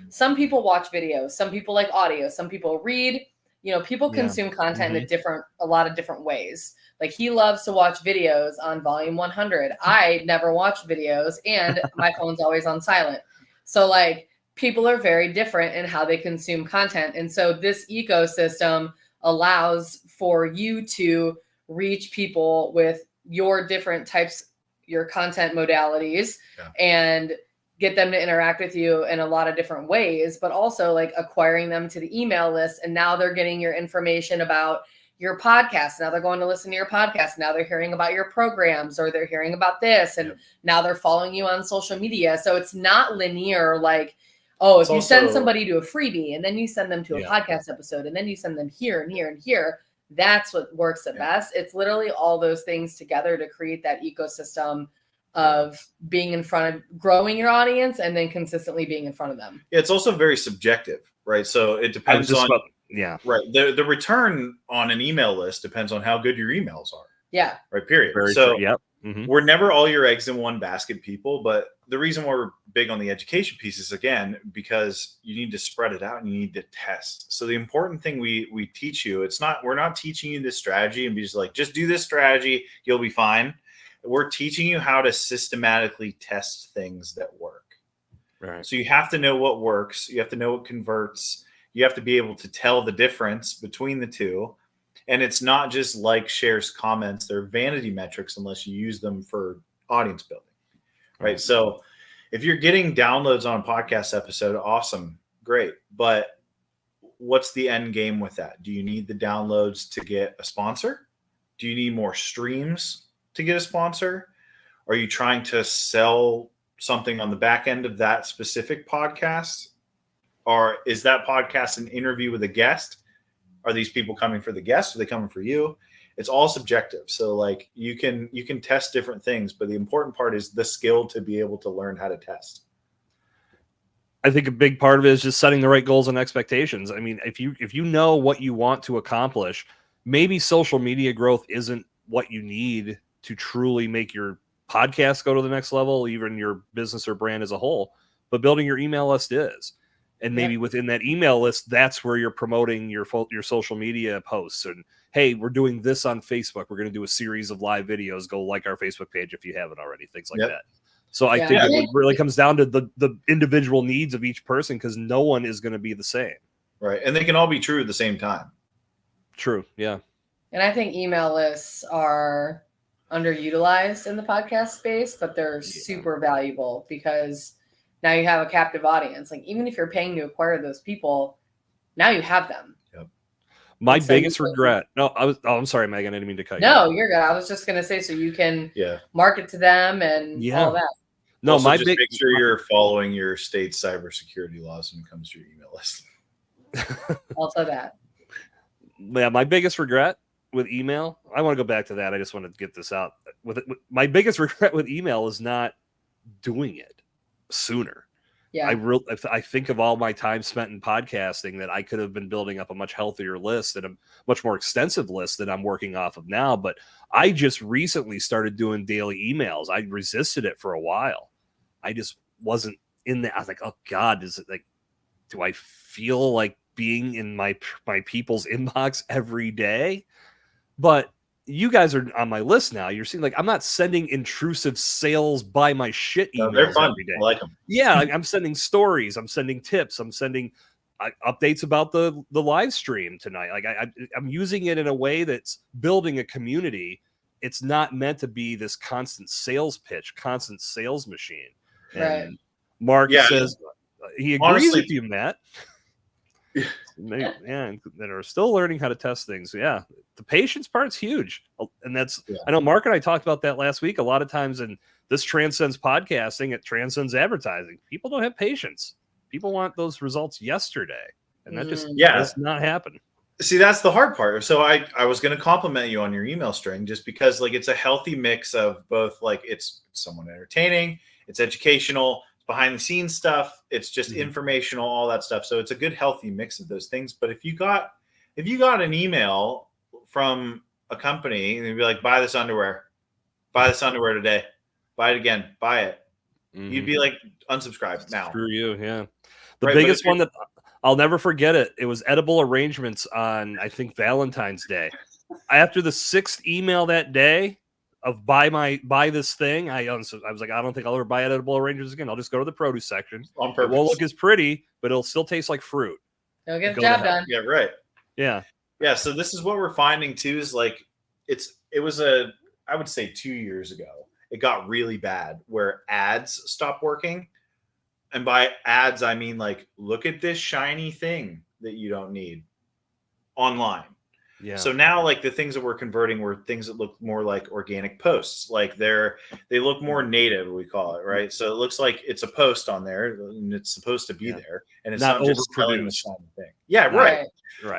some people watch videos, some people like audio, some people read, people consume content in a lot of different ways. Like he loves to watch videos on volume 100. I never watch videos and my phone's always on silent. So like people are very different in how they consume content. And so this ecosystem allows for you to reach people with your different types, your content modalities, and get them to interact with you in a lot of different ways, but also like acquiring them to the email list. And now they're getting your information about your podcast. Now they're going to listen to your podcast. Now they're hearing about your programs, or they're hearing about this. And now they're following you on social media. So it's not linear. Like, if you send somebody to a freebie and then you send them to a podcast episode and then you send them here and here and here, that's what works the best. It's literally all those things together to create that ecosystem of being in front of, growing your audience and then consistently being in front of them. Yeah, it's also very subjective, right? So it depends on right. The return on an email list depends on how good your emails are. Yeah. Right. Period. Very so true. Yep. We're never all your eggs in one basket, people. But the reason why we're big on the education piece is, again, because you need to spread it out and you need to test. So the important thing we teach you, we're not teaching you this strategy and be just like, just do this strategy, you'll be fine. We're teaching you how to systematically test things that work. Right. So you have to know what works. You have to know what converts. You have to be able to tell the difference between the two. And it's not just like, shares, comments. They're vanity metrics unless you use them for audience building. Right. So if you're getting downloads on a podcast episode, awesome. Great. But what's the end game with that? Do you need the downloads to get a sponsor? Do you need more streams to get a sponsor? Are you trying to sell something on the back end of that specific podcast? Or is that podcast an interview with a guest? Are these people coming for the guest? Are they coming for you? It's all subjective. So like you can test different things, but the important part is the skill to be able to learn how to test. I think a big part of it is just setting the right goals and expectations. I mean, if you know what you want to accomplish, maybe social media growth isn't what you need to truly make your podcast go to the next level, even your business or brand as a whole, but building your email list is. And maybe within that email list, that's where you're promoting your social media posts. And hey, we're doing this on Facebook. We're going to do a series of live videos. Go like our Facebook page if you haven't already, things like that. So I think it really comes down to the individual needs of each person, because no one is going to be the same. Right. And they can all be true at the same time. True. Yeah. And I think email lists are underutilized in the podcast space, but they're super valuable because now you have a captive audience. Like even if you're paying to acquire those people, now you have them. Yep. My biggest regret. No, I'm sorry, Megan. I didn't mean to cut you. No, you're good. I was just going to say, so you can market to them and all that. No, also, my just big make sure you're following your state's cybersecurity laws when it comes to your email list. Also that. Yeah, my biggest regret with email, I want to go back to that. I just want to get this out. My biggest regret with email is not doing it sooner. Yeah. I think of all my time spent in podcasting that I could have been building up a much healthier list and a much more extensive list that I'm working off of now. But I just recently started doing daily emails. I resisted it for a while. I just wasn't in that. I was like, oh God, is it like, do I feel like being in my people's inbox every day? But you guys are on my list now. You're seeing like I'm not sending intrusive sales buy my shit emails they're fun. every day. I like them. Yeah, I'm sending stories. I'm sending tips. I'm sending updates about the live stream tonight. Like I'm using it in a way that's building a community. It's not meant to be this constant sales pitch, constant sales machine. Right. And Mark says he agrees honestly, with you, Matt. Yeah, that are still learning how to test things. Yeah, the patience part's huge, and that's I know Mark and I talked about that last week. A lot of times, and this transcends podcasting, it transcends advertising. People don't have patience. People want those results yesterday, and that just does not happen. See, that's the hard part. So I was going to compliment you on your email string just because like it's a healthy mix of both. Like it's somewhat entertaining, it's educational, behind the scenes stuff, it's just informational, all that stuff. So it's a good healthy mix of those things. But if you got an email from a company and they'd be like, buy this underwear today, buy it again, buy it, you'd be like, unsubscribe now. Screw you. Yeah. The biggest one that I'll never forget it was edible arrangements on I think Valentine's Day. After the 6th email that day of buy this thing, I was like, I don't think I'll ever buy edible arrangements again. I'll just go to the produce section. On purpose. It won't look as pretty, but it'll still taste like fruit. It'll get the job done. Yeah, right. Yeah. Yeah. So this is what we're finding too, is like I would say 2 years ago, it got really bad where ads stopped working. And by ads, I mean like, look at this shiny thing that you don't need online. Yeah. So now like the things that we're converting were things that look more like organic posts. Like they look more native, we call it, right? So it looks like it's a post on there and it's supposed to be there. And it's not just selling the shiny thing. Yeah, right.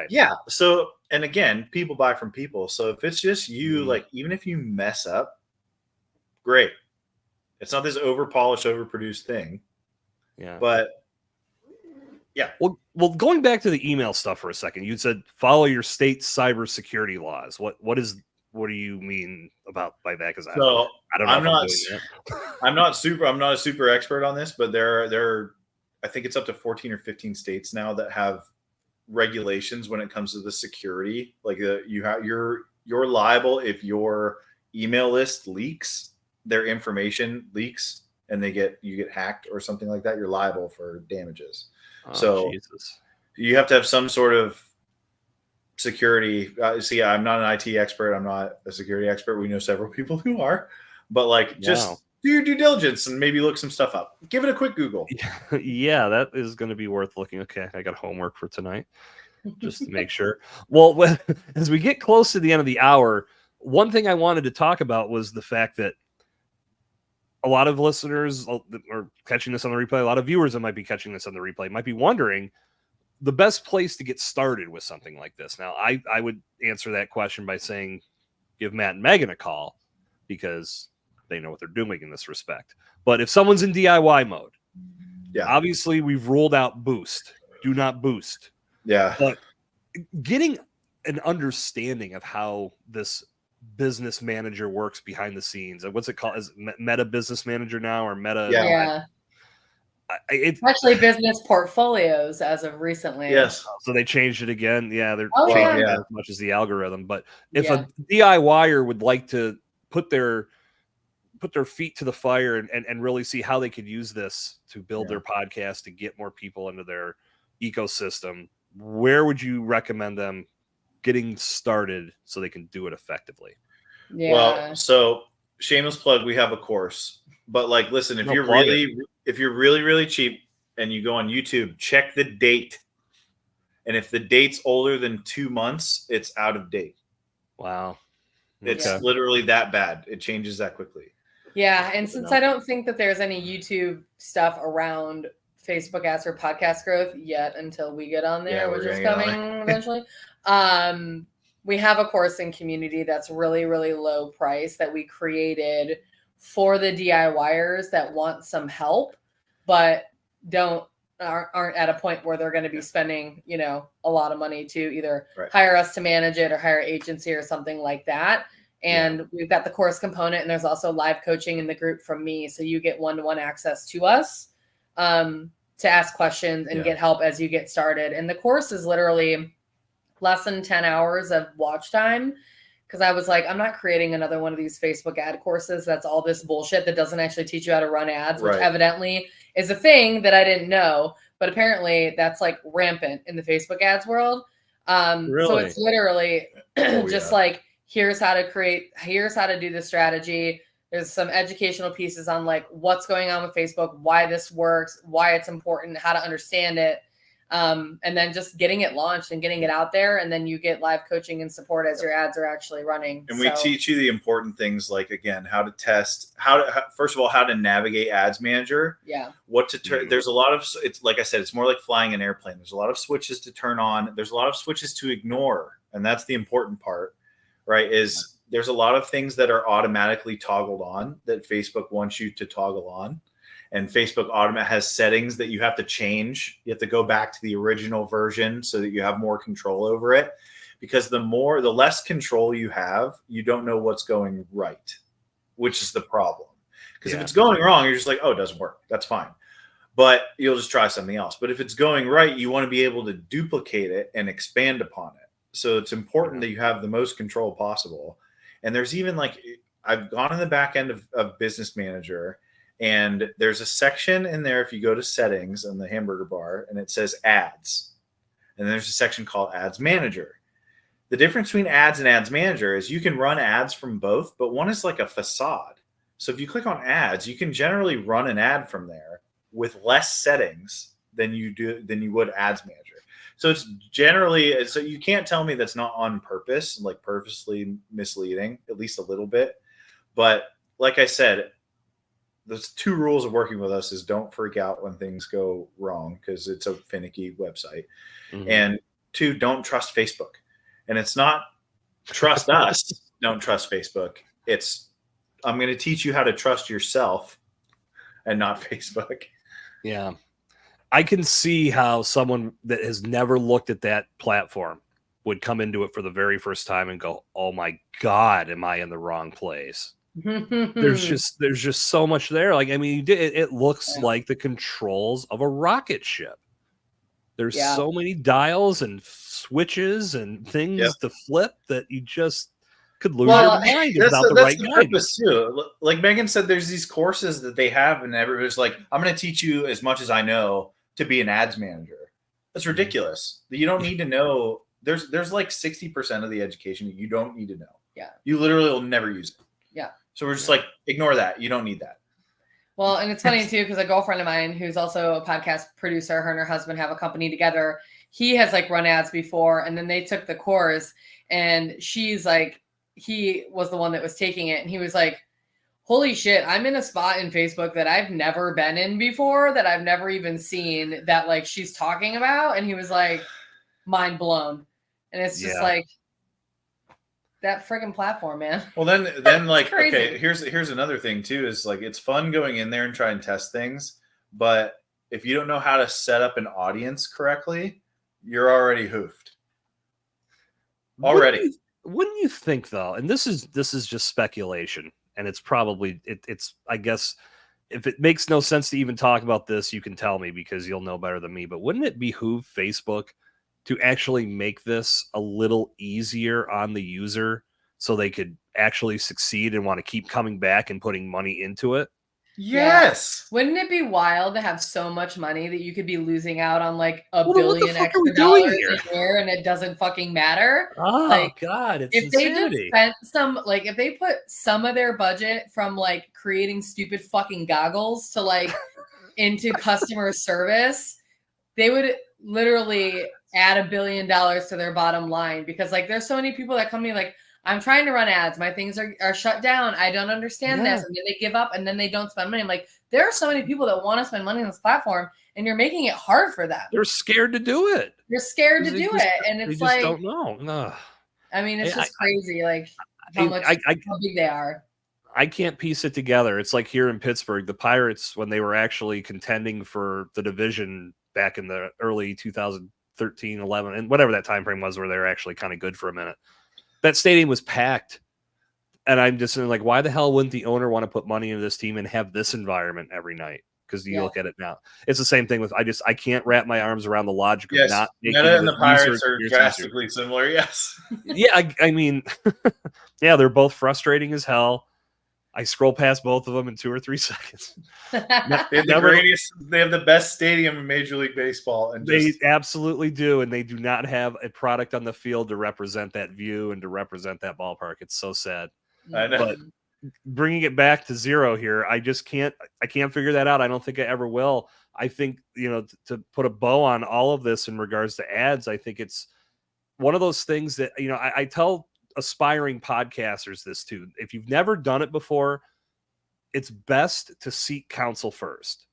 Yeah. So, and again, people buy from people. So if it's just you, like even if you mess up, great. It's not this over polished, overproduced thing. Yeah. But yeah. Well, going back to the email stuff for a second, you said follow your state cybersecurity laws. What do you mean by that? Because I don't know. I'm not a super expert on this, but there I think it's up to 14 or 15 states now that have regulations when it comes to the security. Like you're liable if your email list leaks, their information leaks, and you get hacked or something like that. You're liable for damages. So Jesus. You have to have some sort of security. See, I'm not an IT expert. I'm not a security expert. We know several people who are, but like just do your due diligence and maybe look some stuff up. Give it a quick Google. Yeah, that is going to be worth looking. Okay, I got homework for tonight just to make sure. Well, as we get close to the end of the hour, one thing I wanted to talk about was the fact that a lot of listeners are catching this on the replay. A lot of viewers that might be catching this on the replay might be wondering the best place to get started with something like this. Now, I would answer that question by saying give Matt and Megan a call because they know what they're doing in this respect. But if someone's in DIY mode, obviously we've ruled out boost. Do not boost. Yeah. But getting an understanding of how this business manager works behind the scenes. What's it called? Is it Meta Business Manager now or Meta? Yeah. It's actually business portfolios as of recently. Yes. So they changed it again. Yeah, they're changing it as much as the algorithm. But if a DIYer would like to put their feet to the fire and really see how they could use this to build their podcast to get more people into their ecosystem, where would you recommend them getting started so they can do it effectively? Yeah. Well, so shameless plug, we have a course. But like, listen, if you're really, really cheap and you go on YouTube, check the date. And if the date's older than 2 months, it's out of date. Wow. It's literally that bad. It changes that quickly. Yeah, and since I don't think that there's any YouTube stuff around Facebook ads for podcast growth yet until we get on there, which is coming eventually. We have a course in community that's really, really low price that we created for the DIYers that want some help, but aren't at a point where they're going to be spending, a lot of money to either hire us to manage it or hire agency or something like that. And we've got the course component, and there's also live coaching in the group from me. So you get one-to-one access to us to ask questions and get help as you get started. And the course is literally less than 10 hours of watch time. Because I was like, I'm not creating another one of these Facebook ad courses that's all this bullshit that doesn't actually teach you how to run ads, which evidently is a thing that I didn't know. But apparently that's like rampant in the Facebook ads world. So it's literally like, here's how to do the strategy. There's some educational pieces on like what's going on with Facebook, why this works, why it's important, how to understand it. And then just getting it launched and getting it out there. And then you get live coaching and support as your ads are actually running. And we teach you the important things like, again, how to test, first of all, how to navigate Ads Manager. Yeah. What to turn. There's a lot of, it's like I said, it's more like flying an airplane. There's a lot of switches to turn on. There's a lot of switches to ignore. And that's the important part, right? Is there's a lot of things that are automatically toggled on that Facebook wants you to toggle on. And Facebook has settings that you have to change. You have to go back to the original version so that you have more control over it. Because the less control you have, you don't know what's going right, which is the problem. Because if it's going wrong, you're just like, oh, it doesn't work. That's fine. But you'll just try something else. But if it's going right, you want to be able to duplicate it and expand upon it. So it's important that you have the most control possible. And there's even like, I've gone in the back end of Business Manager, and there's a section in there if you go to settings on the hamburger bar, and it says ads. And there's a section called Ads Manager. The difference between ads and Ads Manager is you can run ads from both, but one is like a facade. So if you click on ads, you can generally run an ad from there with less settings than you would Ads Manager. So it's generally, so you can't tell me that's not on purpose, like purposely misleading, at least a little bit. But like I said, there's two rules of working with us is don't freak out when things go wrong because it's a finicky website. And two, don't trust Facebook. And it's not trust us, don't trust Facebook. It's I'm going to teach you how to trust yourself and not Facebook. Yeah. I can see how someone that has never looked at that platform would come into it for the very first time and go, oh my God, am I in the wrong place? There's just so much there. Like, I mean, it looks like the controls of a rocket ship. There's so many dials and switches and things to flip that you just could lose your mind without the right guidance too. Like Megan said, there's these courses that they have, and everybody's like, I'm going to teach you as much as I know to be an ads manager. That's ridiculous. You don't need to know. There's like 60% of the education that you don't need to know. Yeah. You literally will never use it. Yeah. So we're just like, ignore that. You don't need that. Well, and it's funny too, because a girlfriend of mine who's also a podcast producer, her and her husband have a company together. He has like run ads before, and then they took the course, and she's like, he was the one that was taking it, and he was like, holy shit, I'm in a spot in Facebook that I've never been in before, that I've never even seen, that like she's talking about. And he was like, mind blown. And it's just like, that friggin' platform, man. Well, then like, okay, here's another thing too, is like, it's fun going in there and try and test things, but if you don't know how to set up an audience correctly, you're already hoofed. Already. Wouldn't you think though, and this is just speculation, and it's probably it's I guess if it makes no sense to even talk about this, you can tell me because you'll know better than me, but wouldn't it behoove Facebook to actually make this a little easier on the user so they could actually succeed and want to keep coming back and putting money into it? Yes. Yeah. Wouldn't it be wild to have so much money that you could be losing out on like $1 billion extra dollars a year and it doesn't fucking matter? Oh like, God, it's if insanity. they just spent if they put some of their budget from like creating stupid fucking goggles to like into customer service, they would literally add $1 billion to their bottom line, because like there's so many people that come to me like, I'm trying to run ads. My things are shut down. I don't understand this. And then they give up and then they don't spend money. I'm like, there are so many people that want to spend money on this platform and you're making it hard for them. They're scared to do it. You're scared to do it. And it's like, don't know. No. I mean, it's just crazy. Like how big they are. I can't piece it together. It's like here in Pittsburgh, the Pirates, when they were actually contending for the division back in the early 2013, 11, and whatever that time frame was where they were actually kind of good for a minute. That stadium was packed. And I'm just like, why the hell wouldn't the owner want to put money into this team and have this environment every night? Because you look at it now. It's the same thing with I can't wrap my arms around the logic of not making Meta and the Pirates are drastically similar, yes. Yeah, I mean, yeah, they're both frustrating as hell. I scroll past both of them in 2 or 3 seconds. They have the best stadium in Major League Baseball. And they absolutely do, and they do not have a product on the field to represent that view and to represent that ballpark. It's so sad. I know. But bringing it back to zero here, I can't figure that out. I don't think I ever will. I think, to put a bow on all of this in regards to ads, I think it's one of those things that, I tell aspiring podcasters this too. If you've never done it before, it's best to seek counsel first.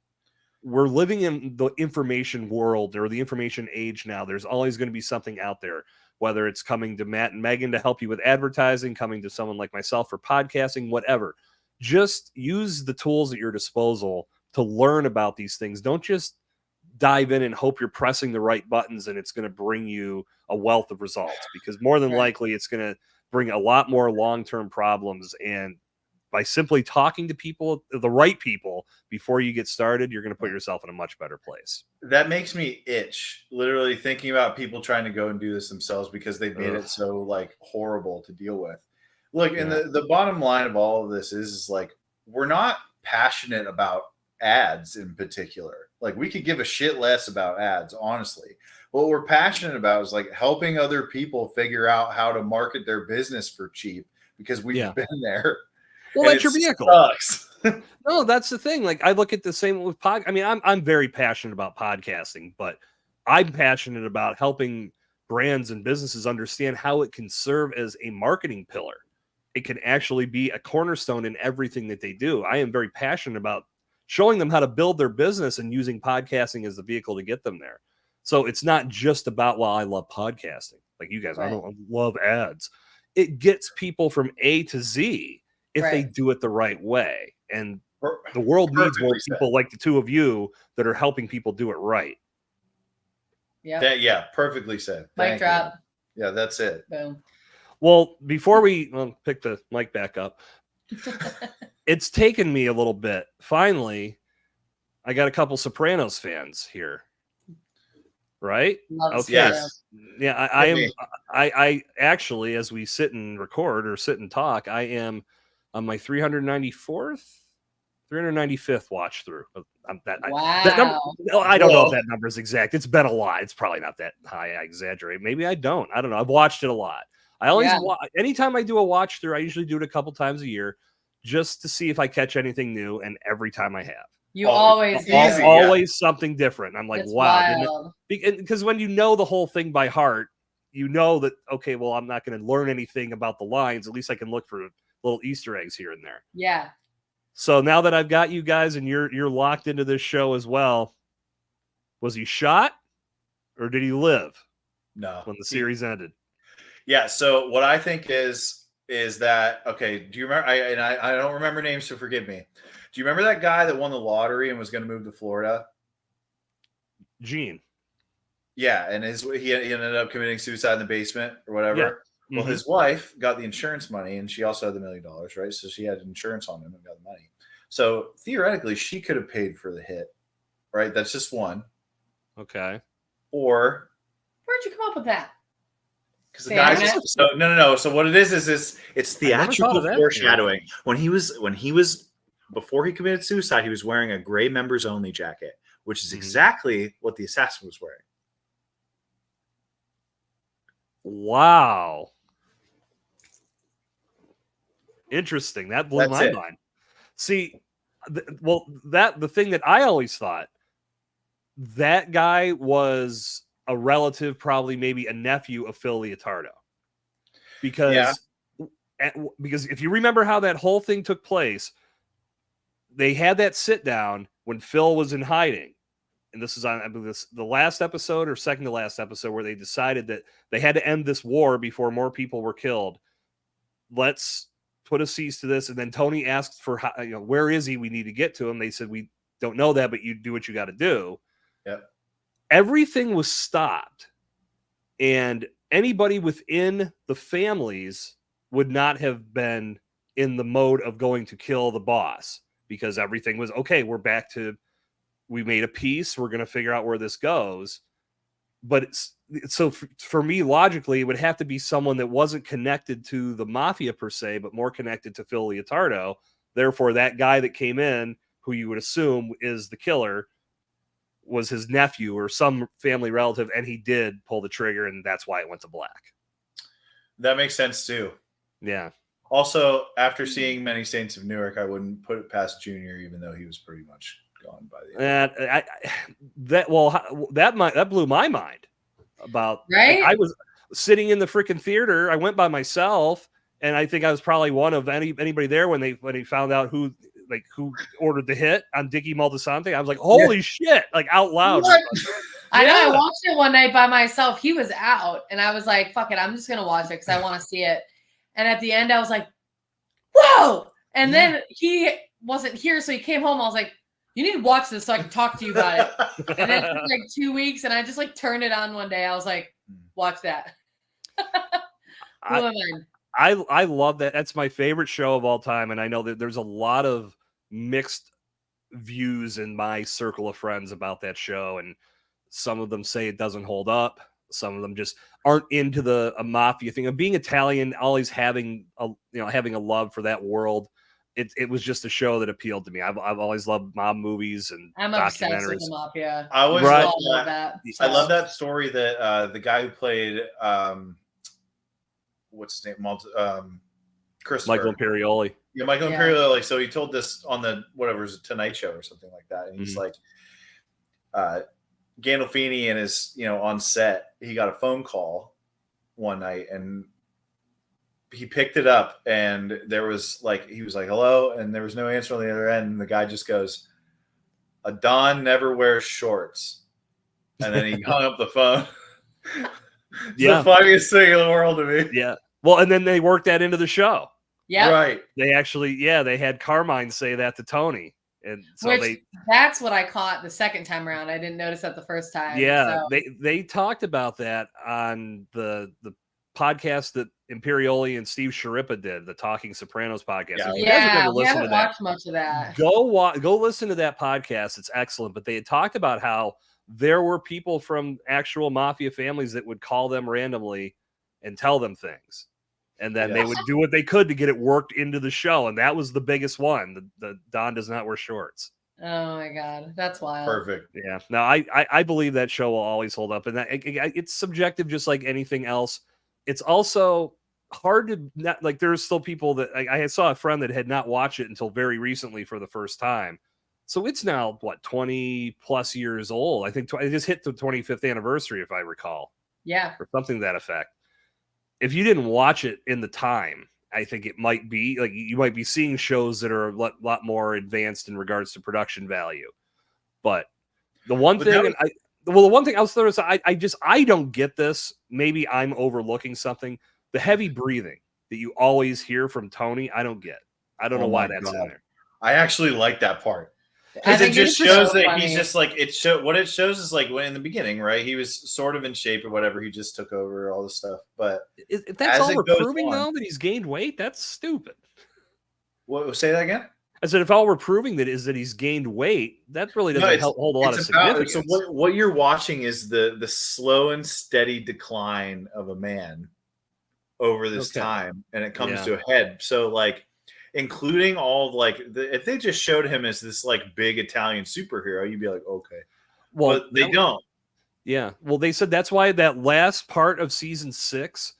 We're living in the information world or the information age now. There's always going to be something out there, whether it's coming to Matt and Megan to help you with advertising, coming to someone like myself for podcasting, whatever. Just use the tools at your disposal to learn about these things. Don't just dive in and hope you're pressing the right buttons and it's going to bring you a wealth of results, because more than likely it's going to bring a lot more long-term problems. And by simply talking to people, the right people, before you get started, you're going to put yourself in a much better place. That makes me itch, literally thinking about people trying to go and do this themselves because they've made it so like horrible to deal with. Look, and the bottom line of all of this is like, we're not passionate about ads in particular. Like, we could give a shit less about ads, honestly. What we're passionate about is like helping other people figure out how to market their business for cheap, because we've been there. Well, that's your vehicle. Sucks. No, that's the thing. Like, I look at the same with I mean, I'm very passionate about podcasting, but I'm passionate about helping brands and businesses understand how it can serve as a marketing pillar. It can actually be a cornerstone in everything that they do. I am very passionate about showing them how to build their business and using podcasting as the vehicle to get them there. So it's not just about, well, I love podcasting. Like you guys, I don't love ads. It gets people from A to Z if they do it the right way. And the world needs more people like the two of you that are helping people do it right. Yeah. Perfectly said. Mic drop. Yeah, that's it. Boom. Well, before we pick the mic back up, it's taken me a little bit. Finally, I got a couple Sopranos fans here. Right? Okay. Yes. Yeah, I actually, as we sit and record or sit and talk, I am on my 395th watch through. Wow. I don't know if that number is exact. It's been a lot. It's probably not that high. I exaggerate. Maybe I don't. I don't know. I've watched it a lot. I always anytime I do a watch through, I usually do it a couple times a year just to see if I catch anything new. And every time I have. You always something different. I'm like, it's wow. Wild. Because when you know the whole thing by heart, you know that, okay, well, I'm not going to learn anything about the lines. At least I can look for little Easter eggs here and there. Yeah. So now that I've got you guys and you're locked into this show as well, was he shot or did he live? No. When the series ended? Yeah. So what I think is that, okay, do you remember? I don't remember names, so forgive me. Do you remember that guy that won the lottery and was going to move to Florida? Gene. Yeah, and he ended up committing suicide in the basement or whatever. Yeah. Well, his wife got the insurance money, and she also had the $1 million, right? So she had insurance on him and got the money. So theoretically, she could have paid for the hit, right? That's just one. Okay. Or where'd you come up with that? Because the guy no. So what it is it's theatrical foreshadowing. When he was before he committed suicide, he was wearing a gray members only jacket, which is exactly what the assassin was wearing. Wow. Interesting. That blew my mind. See, the thing that I always thought, that guy was a relative, probably maybe a nephew of Phil Leotardo. Because because if you remember how that whole thing took place, they had that sit down when Phil was in hiding. And this is on, I believe, the last episode or second to last episode, where they decided that they had to end this war before more people were killed. Let's put a cease to this. And then Tony asked for, where is he? We need to get to him. They said, we don't know that, but you do what you got to do. Yep. Everything was stopped. And anybody within the families would not have been in the mode of going to kill the boss, because everything was okay. We're back to, we made a peace. We're going to figure out where this goes. But so for me, logically, it would have to be someone that wasn't connected to the mafia per se, but more connected to Phil Leotardo. Therefore, that guy that came in, who you would assume is the killer, was his nephew or some family relative, and he did pull the trigger, and that's why it went to black. That makes sense too. Yeah. Also, after seeing Many Saints of Newark, I wouldn't put it past Junior, even though he was pretty much gone by the end. That blew my mind. About right. I was sitting in the freaking theater. I went by myself, and I think I was probably one of anybody there when he found out who ordered the hit on Dickie Moltisanti. I was like, holy shit, like out loud. I know. I watched it one night by myself. He was out, and I was like, fuck it, I'm just gonna watch it because I want to see it. And at the end, I was like, whoa! And then he wasn't here, so he came home. I was like, you need to watch this so I can talk to you about it. And then it took like 2 weeks, and I just like turned it on one day. I was like, watch that. I love that. That's my favorite show of all time. And I know that there's a lot of mixed views in my circle of friends about that show. And some of them say it doesn't hold up. Some of them just aren't into the mafia thing of being Italian, always having a love for that world. It was just a show that appealed to me. I've always loved mob movies and I'm obsessed with the mafia. I always love that. I love that story that the guy who played what's his name, Christopher. Michael Imperioli. Yeah, Michael Imperioli. So he told this on the Tonight Show or something like that, and he's like, Gandolfini and his on set, he got a phone call one night and he picked it up, and there was he was like, hello, and there was no answer on the other end, and the guy just goes, a Don never wears shorts, and then he hung up the phone. The funniest thing in the world to me. Yeah. Well, and then they worked that into the show. Yeah. They they had Carmine say that to Tony. And so that's what I caught the second time around. I didn't notice that the first time. Yeah. So. They talked about that on the podcast that Imperioli and Steve Sciarippa did, the Talking Sopranos podcast. Yeah, we haven't watched much of that. Go listen to that podcast. It's excellent. But they had talked about how there were people from actual mafia families that would call them randomly and tell them things. And then they would do what they could to get it worked into the show. And that was the biggest one. The Don does not wear shorts. Oh my God. That's wild. Perfect. Yeah. No, I believe that show will always hold up. And that it's subjective, just like anything else. It's also hard to not, there's still people that I saw a friend that had not watched it until very recently for the first time. So it's now 20 plus years old. I think I just hit the 25th anniversary, if I recall. Yeah. Or something to that effect. If you didn't watch it in the time, I think it might be you might be seeing shows that are a lot more advanced in regards to production value. But the one thing I was throwing aside, I don't get this. Maybe I'm overlooking something. The heavy breathing that you always hear from Tony, I don't get. I don't know why that's in there. I actually like that part. Because it just shows that he's just what it shows is when in the beginning, right? He was sort of in shape or whatever. He just took over all this stuff. But if that's all we're proving though, that he's gained weight, that's stupid. What? Say that again? I said, if all we're proving that is that he's gained weight, that really doesn't hold a lot of significance. So what you're watching is the slow and steady decline of a man over this time, and it comes to a head. So including all if they just showed him as this big Italian superhero, you'd be like, okay. Well, but they don't. Yeah. Well, they said that's why that last part of season 6,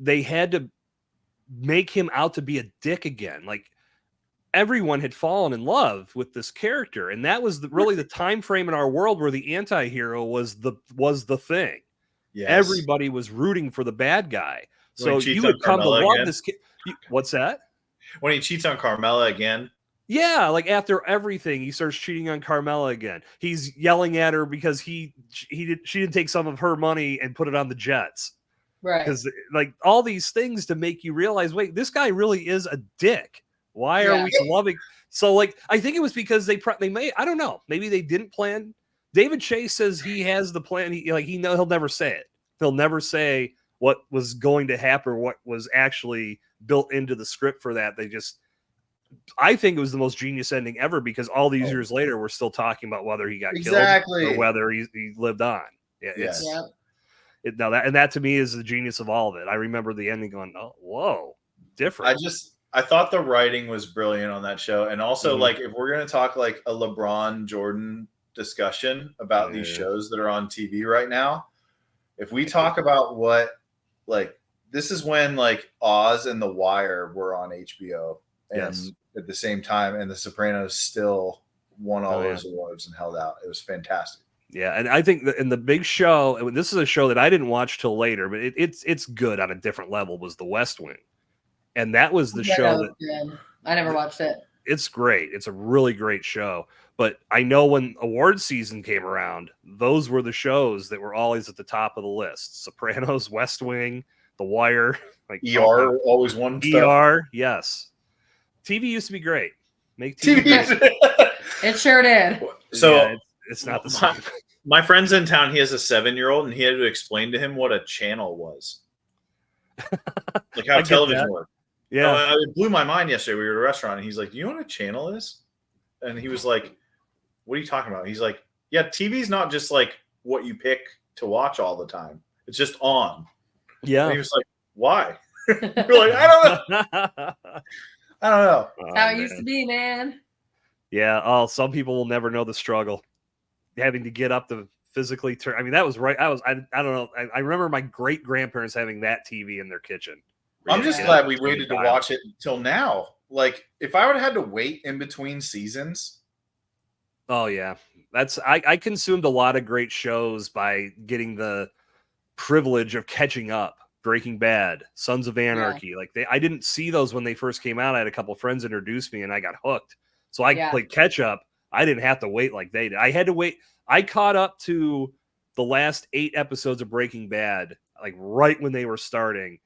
they had to make him out to be a dick again. Everyone had fallen in love with this character, and that was really the time frame in our world where the anti-hero was the thing. Yes. Everybody was rooting for the bad guy. So you would come to love this kid. What's that? When he cheats on Carmela again. Yeah, like after everything, he starts cheating on Carmela again. He's yelling at her because she didn't take some of her money and put it on the Jets. Right. Because like all these things to make you realize, wait, this guy really is a dick. Why are we loving? So like, I think it was because they may, I don't know, maybe they didn't plan. David Chase says he has the plan. He'll never say it. He'll never say what was going to happen or what was actually built into the script for that. I think it was the most genius ending ever because all these years later, we're still talking about whether he got killed or whether he lived on. That to me is the genius of all of it. I remember the ending going, oh, whoa, different. I thought the writing was brilliant on that show. And also like, if we're going to talk like a LeBron Jordan discussion about these shows that are on TV right now, if we talk about what, like, this is when like Oz and The Wire were on HBO. And at the same time, and The Sopranos still won all those awards and held out. It was fantastic. Yeah, and I think that in the big show, and this is a show that I didn't watch till later, but it's good on a different level, was The West Wing. And that was the show that I never watched it. It's great. It's a really great show. But I know when awards season came around, those were the shows that were always at the top of the list. Sopranos, West Wing, The Wire, like ER always won stuff. ER, yes. TV used to be great. Make TV great. It sure did. So it's not the same. My friend's in town. He has a 7-year-old, and he had to explain to him what a channel was, like how television worked. Yeah, it blew my mind yesterday. We were at a restaurant, and he's like, "Do you know what a channel is?" And he was like, "What are you talking about?" He's like, "Yeah, TV's not just like what you pick to watch all the time. It's just on." Yeah. And he was like, "Why?" We're like, "I don't know." I don't know. How it used to be, man. Yeah. Oh, some people will never know the struggle. Having to get up to physically turn. I mean, that was right. I don't know. I remember my great grandparents having that TV in their kitchen. I'm just glad we waited to watch it until now. Like, if I would have had to wait in between seasons. Oh yeah. I consumed a lot of great shows by getting the privilege of catching up. Breaking Bad, Sons of Anarchy. Yeah. I didn't see those when they first came out. I had a couple of friends introduce me and I got hooked. So I played catch up. I didn't have to wait like they did. I had to wait. I caught up to the last 8 episodes of Breaking Bad, like right when they were starting.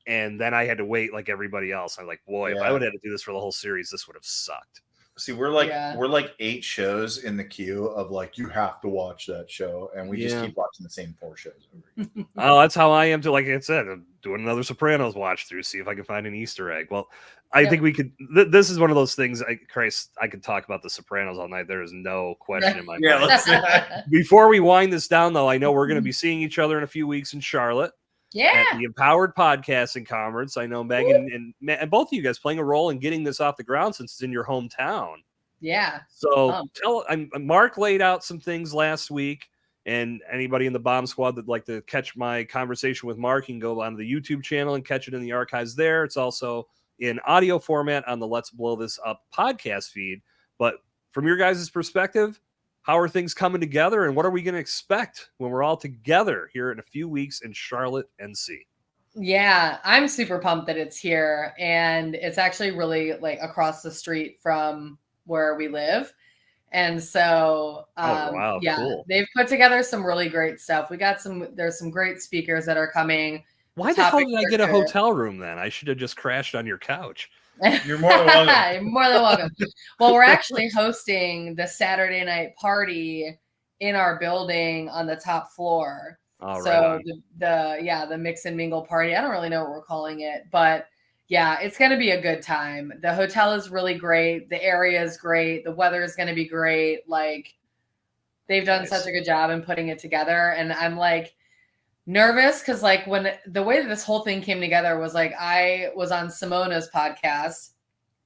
And then I had to wait like everybody else. I'm like, boy, if I would have had to do this for the whole series, this would have sucked. See, we're like 8 shows in the queue of like, you have to watch that show. And we just keep watching the same 4 shows. Oh, that's how I am too. Like I said, I'm doing another Sopranos watch through, see if I can find an Easter egg. Well, I think we could, this is one of those things, I could talk about the Sopranos all night. There is no question in my mind. Before we wind this down though, I know we're going to be seeing each other in a few weeks in Charlotte. Yeah. At the Empowered Podcasting Conference. I know Megan and both of you guys playing a role in getting this off the ground since it's in your hometown. Yeah. So Mark laid out some things last week, and anybody in the Bomb Squad that'd like to catch my conversation with Mark, you can go onto the YouTube channel and catch it in the archives there. It's also in audio format on the Let's Blow This Up podcast feed. But from your guys' perspective, how are things coming together, and what are we going to expect when we're all together here in a few weeks in Charlotte, NC? Yeah, I'm super pumped that it's here, and it's actually really like across the street from where we live. And so, cool. They've put together some really great stuff. There's some great speakers that are coming. Why the hell did I get a hotel room then? I should have just crashed on your couch. You're more than welcome. You're more than welcome. Well, we're actually hosting the Saturday night party in our building on the top floor. So the mix and mingle party. I don't really know what we're calling it, but yeah, it's going to be a good time. The hotel is really great. The area is great. The weather is going to be great. Like, they've done such a good job in putting it together. And I'm like nervous because like when the way that this whole thing came together was like, I was on Simona's podcast.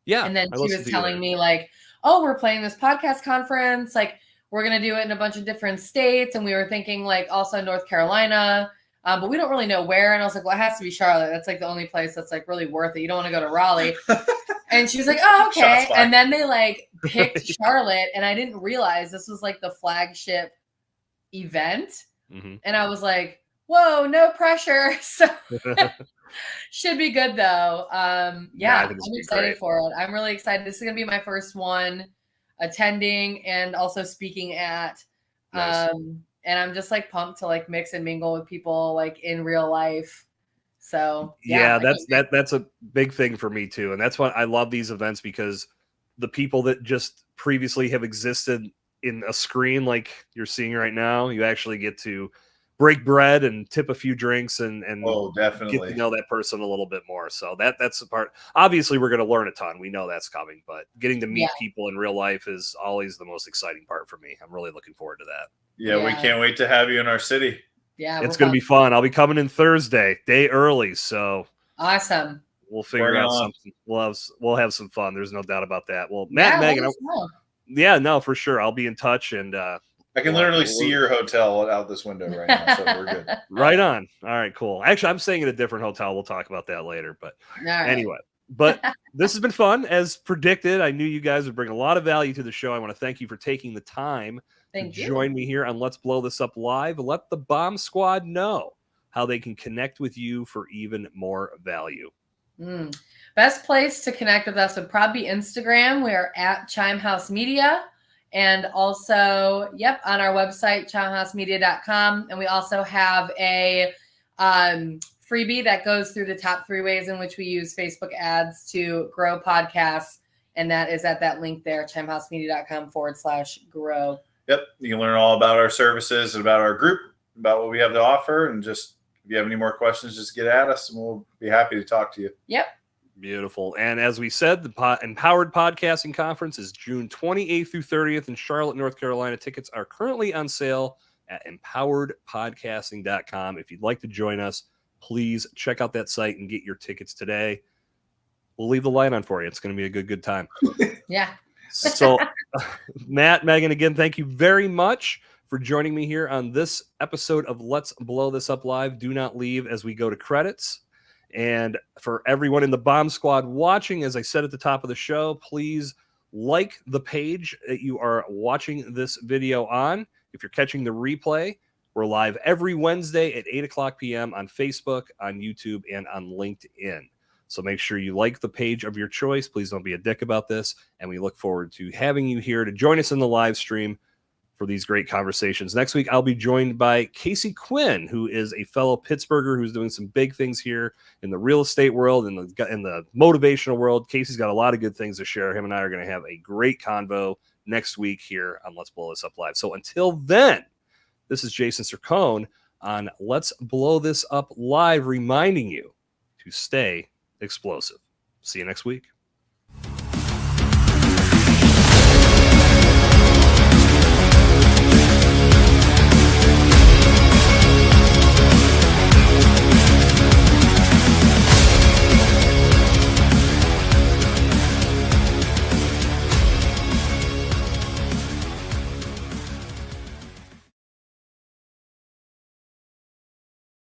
Yeah. And then she was telling me like, oh, we're playing this podcast conference. Like, we're going to do it in a bunch of different states. And we were thinking like also North Carolina. But we don't really know where. And I was like, well, it has to be Charlotte. That's like the only place that's like really worth it. You don't want to go to Raleigh. And she was like, oh, okay. And then they like picked Charlotte. And I didn't realize this was like the flagship event. Mm-hmm. And I was like, whoa, no pressure. So should be good though. Yeah, I I'm think it's gonna be excited great. for it. I'm really excited. This is gonna be my first one attending and also speaking at. Nice. And I'm just like pumped to like mix and mingle with people like in real life. So Yeah, I can't wait. that's a big thing for me too. And that's why I love these events, because the people that just previously have existed in a screen like you're seeing right now, you actually get to break bread and tip a few drinks and Oh, get to definitely. know that person a little bit more. So that's the part. Obviously, we're going to learn a ton. We know that's coming, but getting to Yeah, meet people in real life is always the most exciting part for me. I'm really looking forward to that. Yeah, we yeah, can't wait to have you in our city. yeah. It's We're going to pumped. be fun. I'll be coming in Thursday, day early, so Awesome. we'll figure Bring out on. something. We'll have some fun. There's no doubt about that. Well, Matt Yeah, and let Megan, us know. yeah, no, for sure. I'll be in touch, and I can literally see your hotel out this window right now, so we're good. right on. All right, cool. Actually, I'm staying at a different hotel. We'll talk about that later. But All right. anyway, but this has been fun as predicted. I knew you guys would bring a lot of value to the show. I want to thank you for taking the time Thank to you. join me here on Let's Blow This Up Live. Let the Bomb Squad know how they can connect with you for even more value. Best place to connect with us would probably be Instagram. We are at Chimehouse Media. And also, on our website, chimehousemedia.com. And we also have a freebie that goes through the top 3 ways in which we use Facebook ads to grow podcasts. And that is at that link there, chimehousemedia.com/grow. Yep. You can learn all about our services and about our group, about what we have to offer. And just if you have any more questions, just get at us and we'll be happy to talk to you. Yep. Beautiful. And as we said, the Empowered Podcasting Conference is June 28th through 30th in Charlotte, North Carolina. Tickets are currently on sale at empoweredpodcasting.com. If you'd like to join us, please check out that site and get your tickets today. We'll leave the light on for you. It's going to be a good time. Yeah. So, Matt, Megan, again, thank you very much for joining me here on this episode of Let's Blow This Up Live. Do not leave as we go to credits. And for everyone in the Bomb Squad watching, as I said at the top of the show, please like the page that you are watching this video on. If you're catching the replay, we're live every Wednesday at 8 o'clock p.m. on Facebook, on YouTube, and on LinkedIn. So make sure you like the page of your choice. Please don't be a dick about this. And we look forward to having you here to join us in the live stream for these great conversations. Next week, I'll be joined by Casey Quinn, who is a fellow Pittsburgher who's doing some big things here in the real estate world and in the motivational world. Casey's got a lot of good things to share. Him and I are going to have a great convo next week here on Let's Blow This Up Live. So until then, this is Jason Sircone on Let's Blow This Up Live, reminding you to stay explosive. See you next week.